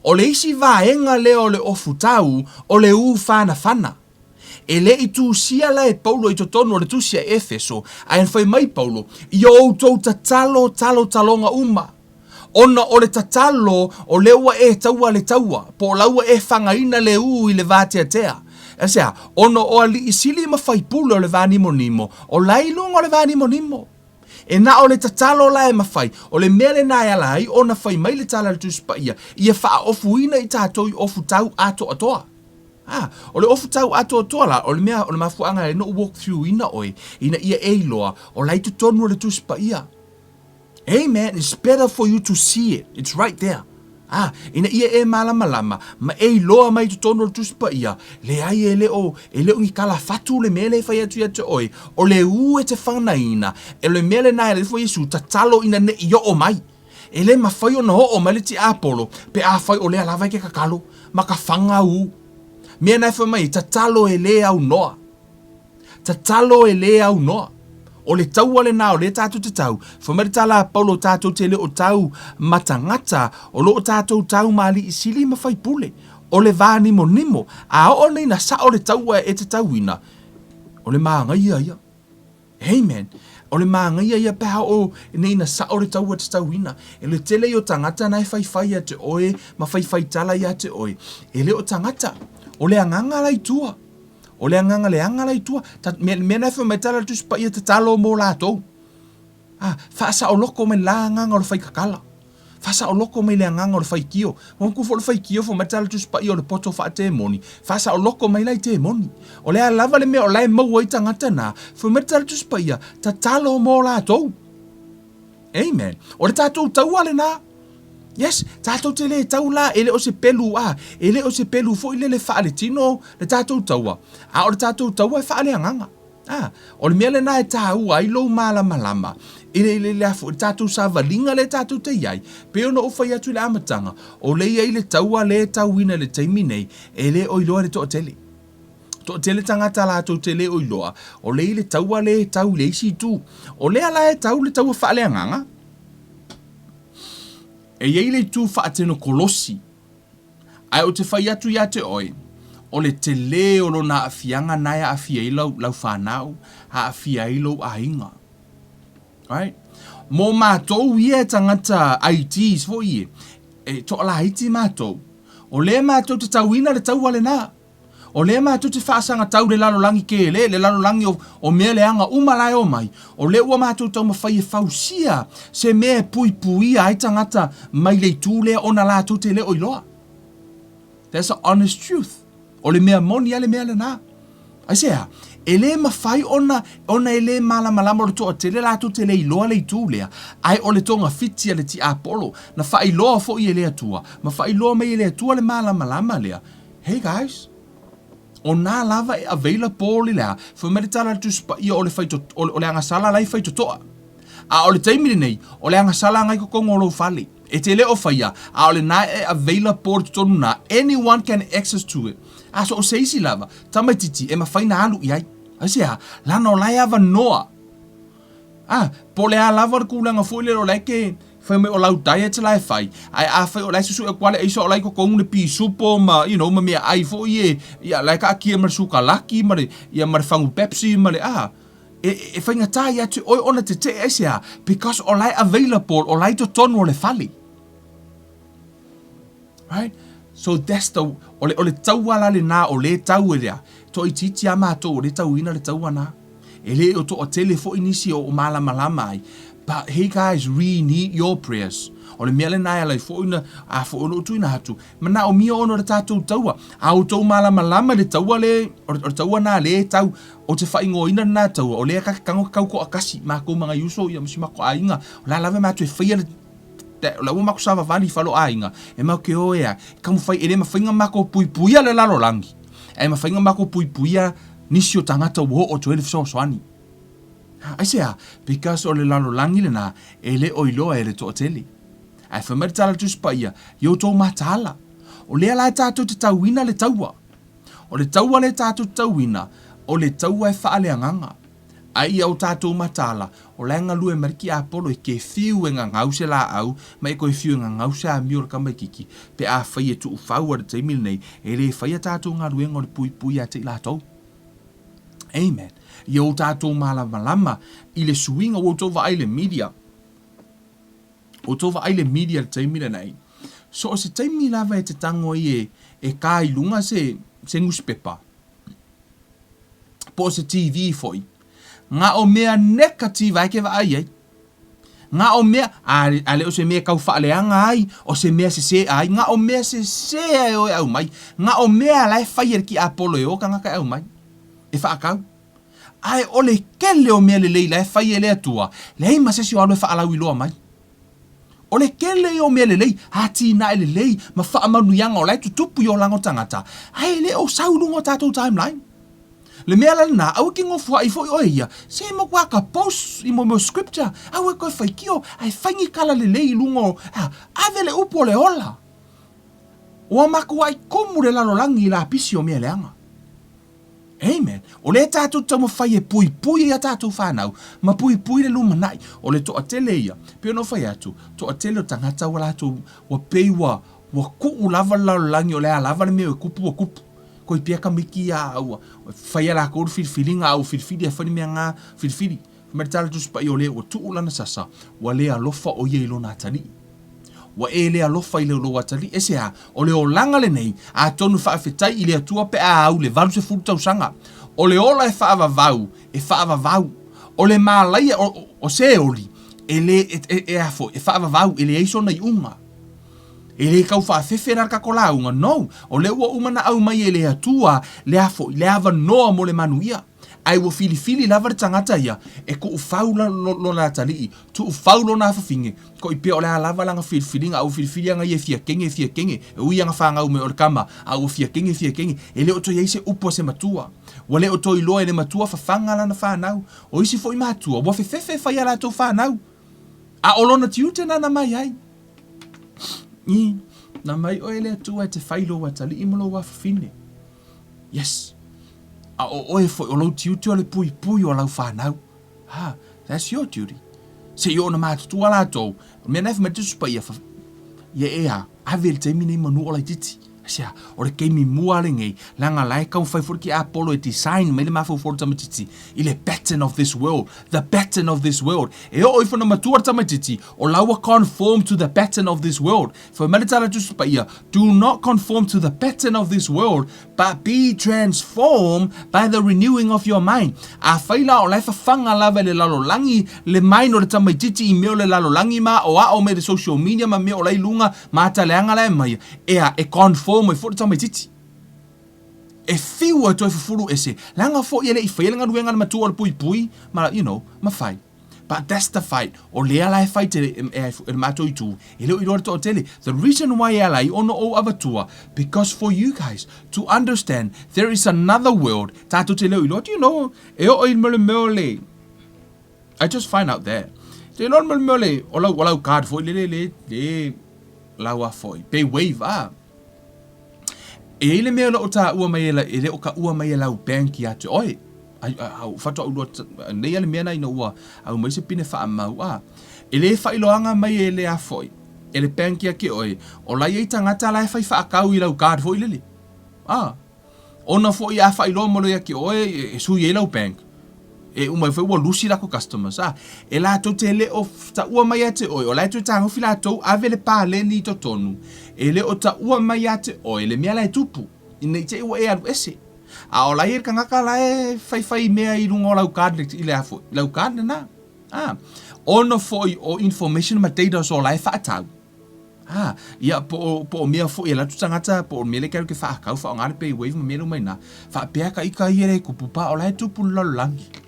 O le isi vaenga le o le ofu tau, o le u whana. E le I tūsia la e Paulo I totonu o le tūsia Efeso, a en whai mai Paulo, I o tau talonga uma. Ona o le tatalo o leua e taua le taua, po laua e whangaina le u I le vātea. Esea, ona o ali isili ma whai pule o le vānimo, o lailunga o le vānimo. E na o le tatalo la e mawhai, o le mele na e lai, o na whai mai le tala le tūspa ia wha ofuina I tātou I ofu tau ato atoa. O le ofu tau ato atoa la, o le mea, o le mafuanga e no walk through ina oe, ina ia eiloa, o lai tutonu o le tūspa ia. Amen, it's better for you to see it, it's right there. Ina ia e malama, ma eiloa mai tutonu o le tūspa ia, le ai e leo ngi kala fatu le mele e whai atu te oe, o le u e te whanaina, e le mele na e le fo Yesu, tatalo ina ne I o mai. E le mawhai o na ho o mai le tiapolo, pe a whai o le alawa ke kakalo, ma ka whanga u. Mea nai wha mai, tatalo e le au noa. Tatalo e le au noa. O le tau ale na o le tātou te tau. Whamari tala Paulo tātou te le o tau matangata. O lo o tātou tau maali I sili ma whai pule. O le nimo. A o nei na sa o le tau e te tau ina. O le maanga ia. Amen. O le maanga ia peha o nei na sa o le tau e te tau ina. E le tele I o tangata nai whai te oe. Ma whai tala ia te oe. E le o tangata. O le anganga lai tua. O le anganga le anga lai tua. Mea nai wha mai tala tu spa ia te talo mō lātou. Whaasa o loko mai la anganga o le whai kakala. Whaasa o loko mai le anganga o le whai kio. Monku fo le whai kio fo mai tala tu spa ia o le poto wha te moni. Whaasa o loko mai lai te moni. O le a lava le mea o lai maua I tangata nā. Fo mai tala tu spa ia ta talo mō lātou. Amen. O le tātou tau ale nā. Yes, tātou te le tau la, ele o se pelu ele o se pelu fo ile le whaale tino, le tātou taua. O le tātou taua e whaale anganga. O le mea le na e tāu ai lo malama. Ile le afo, tātou sa valinga le tātou te iai, pe ona o whai atu le amatanga, o le iai le taua le tauina le taimi nei, ele o iloa le toa tele. Toa tele tangata la tau tele o iloa, o le ile taua le tau le isi tu, o le ala e tau le taua whaale anganga. E iei le tū whaateno kolosi. Ai o te whai atu ia te oe. O le te le o lo na awhianga nai a awhia lau whanau. A awhia lau a inga. Right? Mō mātou ia tangata ITs fo ie. E to ala Haiti mātou. O le mātou te tauina le tau ale nā. O le mātou te whaasanga tau le lalolangi ke le lalolangi o mea le anga umalai o mai. O le ua mātou tau mawhai e whausia se mea pui ai tangata mai le tūlea o na lātou te le o iloa. That's the honest truth. O le mea moni ale mea le nā. Ai sea, e le mawhai ona e le malama o le toa te le lātou te le iloa le tūlea. Ai o le tonga fiti le ti apolo. Na whai loa fo I le atua. Ma whai loa mai le atua le malama lea. Hey guys. O nā lava e aveila pōli lea, whameritala tu spa ia o le angasala lai whai totoa. O le taimiri nei, o le angasala ngai ko kongo lo whale. E te leo whaia, o le nā e aveila pōli tonu nā, anyone can access to it. So o seisi lava, tamaititi, e mawhaina alu iai. Asea, lana o lai ava noa. Po le a lava kūlanga fuile o lai ke, whai me o lau taia te lai whai. Ai a whai o lai susu e kuale eiso o lai ko kongu pi supo ma, ma mea ai fo ia lai ka akia mara suka laki mare, ia mara whangu Pepsi mare, e whainga tai atu oi ona te te esea, because o lai available, o lai to tonu o le whali. Right? So that's the, o le tau ala le nā, o le tau e rea, to I titi a mātou, o le tau ina le tau ana. E le o to o tele fo inisi o malama ai. But hey guys, we need your prayers. O le mea le nai alai fo ina, fo ono tuina hatu. Mana o mia ono le tātou taua. A o tau malama le taua le, o le taua nā le tau, o te whaingo ina nā taua, o le kango kau ko akasi, mako mga yuso, ia masi mako ainga, o la lawe mātu e whaia le, o la ua mako sawa vani whalo ainga, e mau ke o ea, kamu whai ele ma whainga mako puipuia le lalo langi. E ma whainga mako puipuia nisi o tangata uho o tuele fiso soani. Aisea, because o le lalo langi le nā, e le oiloa e le to tele. Ai whamari tala tu spaia, yo tō mātala. O lea lai tātou te tauina le taua. O le taua le tātou tauina, o le taua e whaale anganga. Ai au tātou matala, o lenga lue mariki a polo e ke fiu e ngā ngause la au, mai koe fiu e ngā ngause a miura kama kiki, pe a whai e tu uwhau ar teimil nei, e le whai a tātou ngā ruenga o le pui pui a te la tau. Amen. I o tātou malama, i le suinga o tova ai le media. O tova ai le media le teimil nei. So o se teimil lava e te tango i e kā ilunga se newspaper. Po se TV foi. Nga o mea negative ai ke wa ai. Nga o mea, ale o se mea kau whaaleanga ai, o se mea se ai, nga o mea se ai o au mai, nga o mea lai whaier ki Apollo e o ka ngaka au mai. E whaakau. Ai o le kele o mea le lei lai whaier le atua, le hei masesi o alo e whaalau iloa mai. O le kele o mea le lei, hati na le lei, ma whaamanu yanga o lai tutupu i o lango tangata, ai le o saurungo tātou timeline. Le mea lana, au ki ngofua i fo i oia, se mo kwa ka post i mo scripture, au e koe whaikio, ai whaingi kala le lei lungo, ave le upo le ola. Ua maku ai komu le lalolangi la pisi o mea leanga. Amen. O le tātou tamo whai e pui pui a tātou whanau, ma pui pui le lumanai, o le toa tele ia, pio no whai atu, toa tele o tangata wa lātou, wa peiwa, wa kuu lava lalolangi o le a lava le mea e kupu wa kupu. Ko i pia ka miki a au whai ala kōru whiriwhiringa au whiriwhiri a whani mea ngā whiriwhiri. Whameritala tuspa i o lea o tuulana sasa wa lea lofa o ia ilo nā tani. Wa e lea lofa i leo loa tani. Ese a o leo langa le nei a tonu whaafetai i lea tua pe a au le valu se furu tausanga. O le ola e whaavavau. O le mālaia o se oli e le e afo e whaavavau e le eiso na i unga. E le kau whaafewhera ka kola unga, no. O le ua umana au mai e le atua, le afo, le ava noa mo le manuia. Ai ua fili lava le tangata ia, e ko ufau lo la talii, tu ufau lo na whawhinge, ko i pia o le a lava langa whiriwhiringa, au whiriwhiringa i e fia kenge, e ui anga whanga ume o le kama, au fia kenge, e le o to yeise upo se matua. Wa le o to iloa e le matua whawhanga lana whanau, o isi fo i matua, wa whewhewe whai ala tau whanau. A olona tiute na mai ai. Na mai o ele atua te whailo wa tali imolo wa whine. Yes. A o oe fo o lau tiuti o le pui pui o lau whanau. That's your duty. Se i o na mātutua la tau. Mea naifu me tisu pa ia wha. Ia ea, avele te mine manu o lai titi. Asia, o le keimi mua le ngei, langa lai kau whai furu ki Apollo e design, me le mawhau furu tamatiti, i le pattern of this world, the pattern of this world. E o ifuna matua tamatiti, o laua conform to the pattern of this world. For maritala tusupa ia, do not conform to the pattern of this world, but be transformed by the renewing of your mind. A whaila o lai whawhanga lava le lalolangi, le maino le tamatiti i meo le lalolangi ma, o a o me le social media ma meo lai lunga, ma ta leanga lai mai, ea e conform mai fo tama titi e fiu to furu ese langa fo ele I whaelenga ruenga na matua le pui ma ma fai but that's the fight o lea lai fight e mato I tu e leo I rore to tele the reason why I ono o avatua because for you guys to understand there is another world tato te leo I leo e o I mele I just find out there te leo mele o lau card fo le lau a fo pe wave e ile mea o ta ua mai e le o ka ua mai lau banki ate oi au fato au nei ale mea na ina ua au mai se pine wha mau e le whailoanga mai e le a foi e le banki ake oi o lai eita ngata lai whai wha akau I lau card foi lele ona foi a whailo molo ake oi e sui e lau bank e umai whai ua lusi lako customers e la to te le o ta ua mai ate oi o lai to tango fila to ave le pa le ni to tonu e le o ta ua mai ate oi le mea lai tupu nei te ua e alu ese o lai ka ngaka lai whai mea I rungo lau card I le afo lau card na ono foi o information ma data so lai whaatau ia po o mea fo e la tu tangata po o mele kau ke whaakau wha o ngare pe wave ma mele mai na wha pea ka ika I ere kupupa o lai tupu lalangi.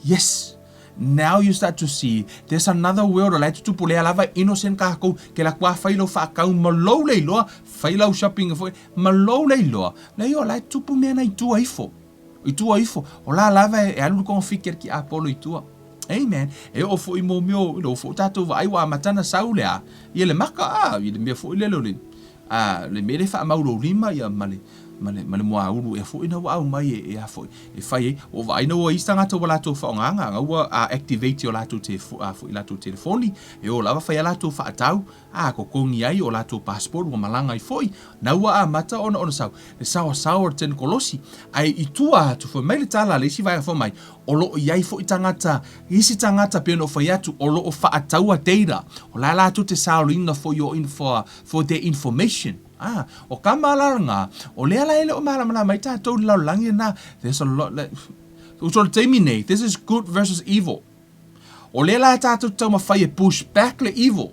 Yes, now you start to see there's another world o lai tupu lea lava innocent ka hakou ke la kua whailo whaakau malou leiloa whailau shopping malou leiloa lei o lai tupu mea na I tua ifo o la lava e alu kongo fikir ki Apollo I tua. Amen. E o fo I mo meo o fo tatou wa aiwa matana saulea I le maka I le mea fo I lelo le le mele wha mauro rima ia male male moa ulu e fo ina wa mai e a fo e fai o vai no i stanga to la to fa nga wa activate o la to te fo la to telefoni e o lava fai la to fa tau ko kongi ai o la to passport o malanga i foi na wa mata ona sau e sower ten kolosi ai i tua to fo mai tala le si vai fo mai o lo iai fo itangata isi tangata pe no fai atu o lo fa tau a data o la to te saulina for their information. O kamalanga, o lea la ele o malamana mai tātou lau langi na, there's a lot, this is good versus evil. O lea la tātou tau mawhai e push back le evil.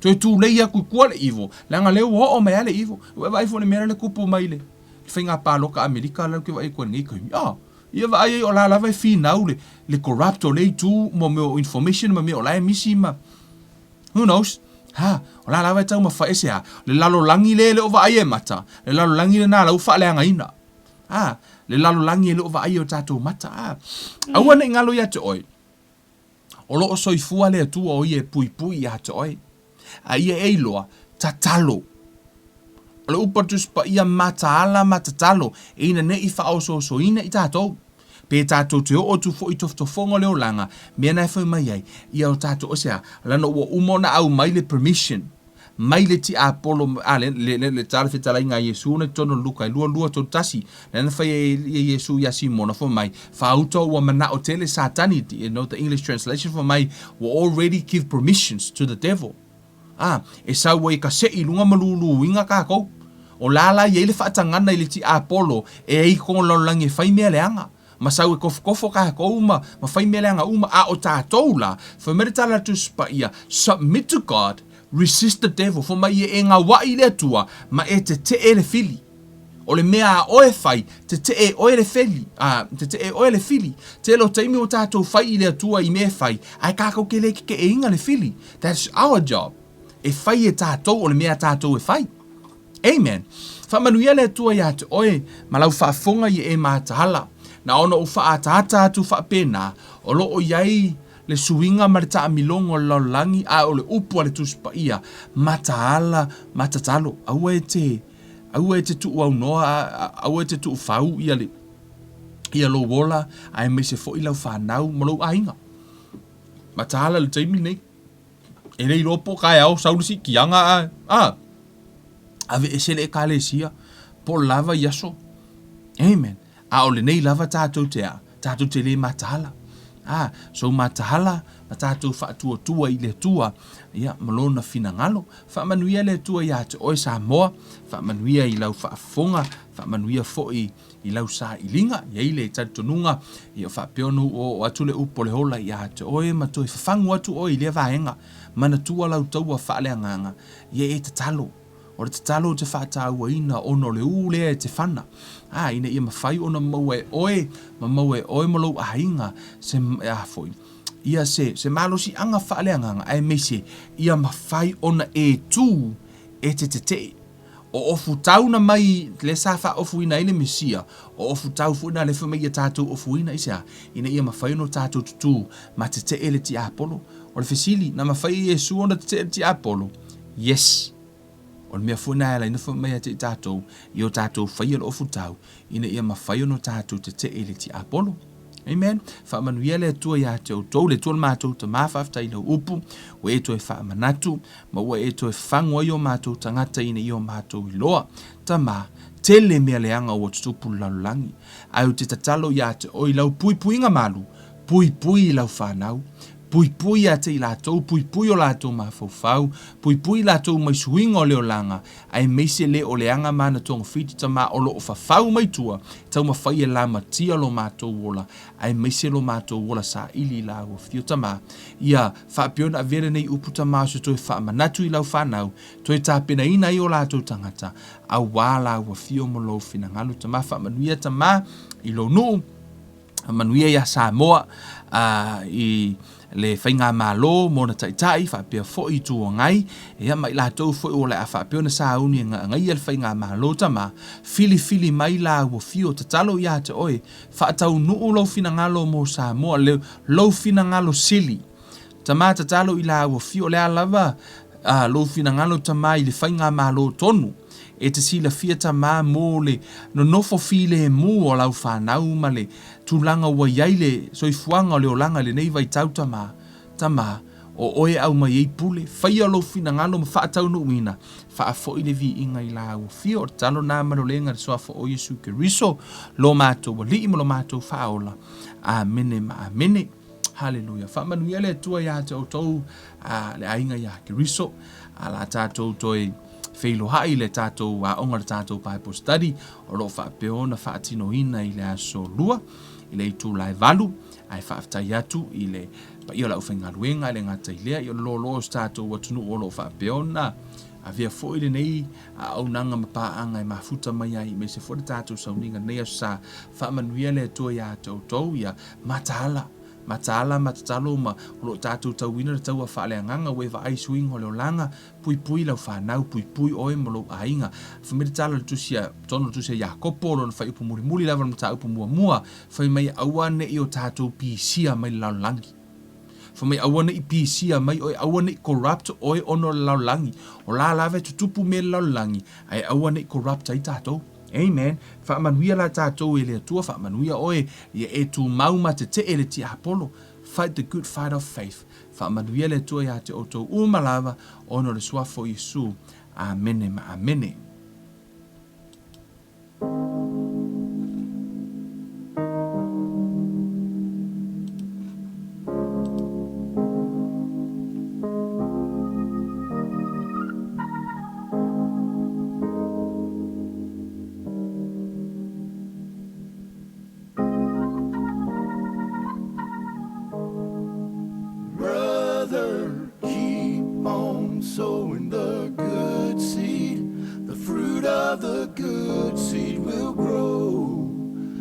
Toi tū leia kui kua le evil. Langa leo o mea le evil. Ue vai fone mera le kupu mai le. Whainga pāloka Amerika lau ke vai kua ngai kai. Ia vai o la lava e whinau le corrupt o le tū mo meo information ma meo lai misi ma. Who knows? O la lawa tau mawhae se le lalo langi le o vai e mata. Le lalo langi le nā lau wha le anga ina. Le lalo langi le o vai o tātou mata. Aua ne ngalo ia te oi. O lo o soifua le atua o ie pui pui ia te oi. Ia eiloa, tatalo. O le upatus pa ia mataala matatalo. Ina ne i wha so ina i tātou. Pe tātou te o tu fo i toftofongo leo langa, mea nai whai mai ai, ia o tātou o sea, lana ua umona au mai le permission, mai le ti apolo, le tāle whetalai ngā Yesu, na tono luka, lua tō tasi, lana whai e Yesu ia simona fo mai, whauto ua mana o tele satani, the English translation for mai, will already give permissions to the devil. E sau wa i ka se i lunga malulu inga kākou, o lala i ele whaatangana i le ti apolo, e ei kongo laulangi e whai mea leanga. Masau e kofo ka ko uma mawhai melenga uma a o tātou la for meritala tu spa ia submit to God, resist the devil for mai e ngā wai le tua ma e te ele fili o le mea o e whai te o ele fili te o ele fili te lo taimi o tātou whai le tua i me whai ai kākau ke le ke e inga le fili. That's our job e whai e tātou o le mea tātou e whai. Amen. Whamanuia le tua ia te oe malau whaafonga i e mātahala. Na ono o wha atata atu wha pena, o lo o iai le suinga marita milongo laulangi a o le upu ale tuspa ia, mataala, matatalo, aua e te tu au noa, aua e te tu whau ia lo wola, ai me se fo ilau whanau, malo ainga. Mataala le taimi nei, e rei ropo kai au saurisi ki anga ave e sele e kale sia, po lava yaso. Amen. A o le nei lava tātou te le matahala. So matahala, ma tātou whaatua i le tua, ia, malona fina ngalo, whaamanuia le tua ia te oe sa moa, whaamanuia i lau whaafonga, whaamanuia foi i lau sa ilinga, ia i le taritonunga, ia whaapiono o atu le upo le hola ia te oe, ma toi whafangu atu oe i le vaenga, mana tua lau taua whaale anganga, ia e te talo. O le te talo te whaataua ina ono le ulea e te whana. Ina ia mawhai ona maue oe malau ahinga se foi. Ia se malosi anga whaaleanganga ai meise ia mawhai ona e tū e te Tetee. O ofu tauna mai le safa ofu ina ile mesia. O ofu tau fuina le whamai a tātou ofu ina isa. Ina ia mawhai ono tātou tutu ma Tetee le tiapolo. O le whesili na mawhai Yesu ona Tetee le tiapolo. Yes. O le mea fuina ala ina whamai a te tātou, i o tātou whai ala ofu tau, ina ia mawhai ono tātou Tetee le tiapolo. Amen. Whaamanuia le atua ia te o tau le tua mātou ta mawhafta ina upu, o e toi whaamanatu, ma ua e toi whangua i o mātou tangata ina i o mātou i loa, ta mā, tele mea leanga o tutupu laulangi. Ai o te tatalo ia te o i lau pui inga malu, pui i lau whanau, pui a te i lātou, pui o lātou mawhauwhau, pui lātou mai suinga o leo langa, ai meise le o leanga mana tonga whiti ta mā o lo o whawhau mai tua, tau mawhai e la matia lo mātou wola, ai meise lo mātou wola sa ili la ua whio ta mā. Ia, whaapiona a vere nei upu ta mā so toi whaamanatu i lau whanau, toi tāpena ina i o lātou tangata, a wāla ua whio mo lo whina ngalu ta mā, whaamanuia ta mā, i lo nuu, manuia ia Samoa, i le whainga malo mona taitai whapea foi tu o ngai e mai lātou foi o le a whapea na sauni ngai al whainga malo tama fili mai la ua fio tatalo ia te oe whaatau nuu lau fina ngalo mo Samoa lau fina ngalo sili tama tatalo i la ua fio le alava lo fina ngalo tama i le whainga malo tonu. E te sila fia tama mō le no nofo file mu o lau whanau ma le tūlanga ua iaile so i fuanga o le olanga le nei vai tau tama o oe au mai ei pule. Whaia lo fina ngalo ma whaatau no uina. Whaafo i le vi inga i la ua fia o talo nā maro lenga le soafo o Yesu Keriso. Lo mātou wa li ima lo mātou whaola. Amene ma amene. Hallelujah. Whamanuia le tua ia te o tau le ainga ia Keriso. La tātou toi feilo hai le tātou onga le tātou Bible study. O lo whaapeona whaatino ina i le aso lua. I le itu lai valu. Ai whaaftai atu i le pa ia lau whainga ruenga le ngata i lea. I o lo tātou watunu o lo whaapeona. A vea fo ile nei au nanga mapaanga i mafuta mai ai me se fo le tātou sauninga nei sa whaamanuia le tua ia tau ia matatalo ma lo tātou tauina le taua whaaleanganga wewa ai swing o leo langa pui lau whanau pui oe mo lo ainga whamiri tala le tusia tono tusia Jakopo lo na whai upu muri lava na mta upu mua whai mai awane i o tātou pisia mai lau langi whamai awane i pisia mai oe awane i corrupt oe ono lau langi o la lave tutupu me lau langi ai awane i corrupt ai tātou. Amen. Whaamanuia la tātou e le atua, whaamanuia oe e tu mauma te le tiapolo. Fight the good fight of faith. Whaamanuia le atua ia te otou umalawa ono le suafo Yesu. Amene ma amene. Sowing the good seed, the fruit of the good seed will grow.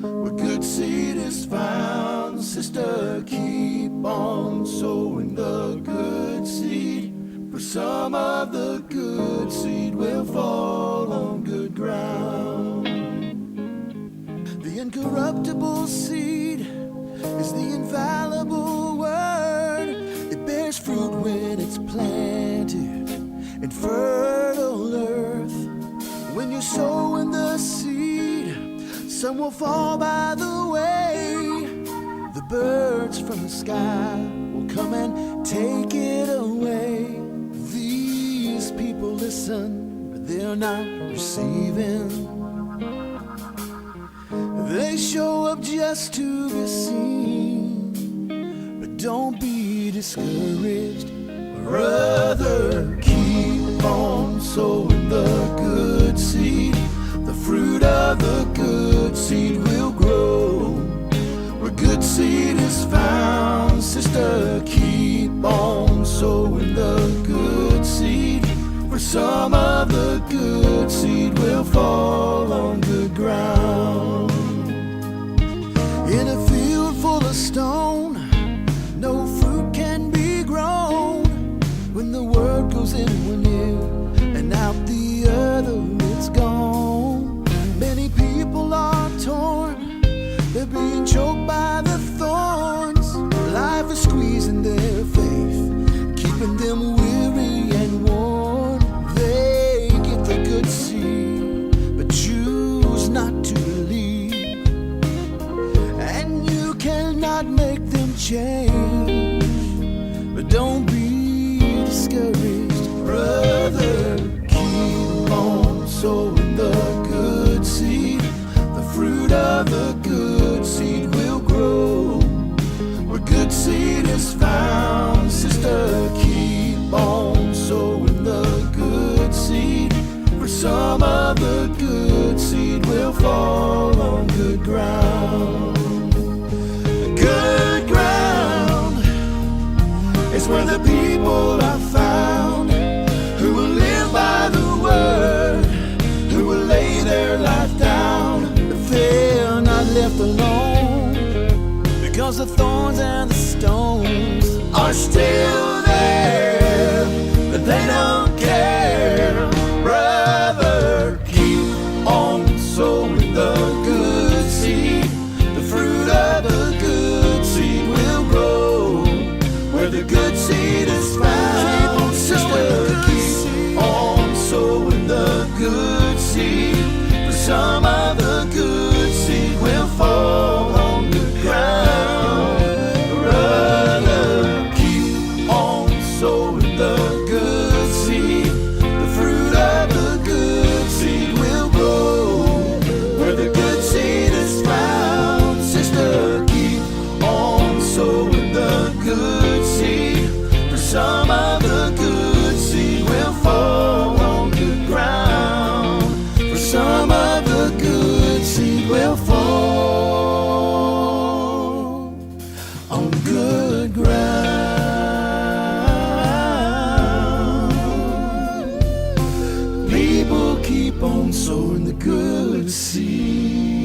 Where good seed is found, sister, keep on sowing the good seed. For some of the good seed will fall on good ground. The incorruptible seed is the infallible word. It bears fruit when it's planted in fertile earth. When you're sowing the seed, some will fall by the way. The birds from the sky will come and take it away. These people listen, but they're not receiving. They show up just to be seen, but don't be discouraged, brother. Keep on sowing the good seed. The fruit of the good seed will grow. Where good seed is found, sister, keep on sowing the good seed. For some of the good seed will fall on good ground. In a field full of stone, no fruit can be grown. When the word goes in one ear and out the other, it's gone. Many people are torn, they're being choked by the thorns. Life is squeezing their faith, keeping them weary and worn. They get the good seed, but choose not to believe. And you cannot make them change, but don't be discouraged, brother. Keep on sowing the good seed. The fruit of the good seed will grow. Where good seed is found, sister, keep on sowing the good seed. For some of the good seed will fall on good ground. Good ground is where the people are found, who will live by the word, who will lay their life down. But they're not left alone, because the thorns and the stones are still there, but they don't care. Brother, keep on sowing the good seed. The fruit of the good seed will grow. Where the good seed is found, sister, keep sowing the good seed.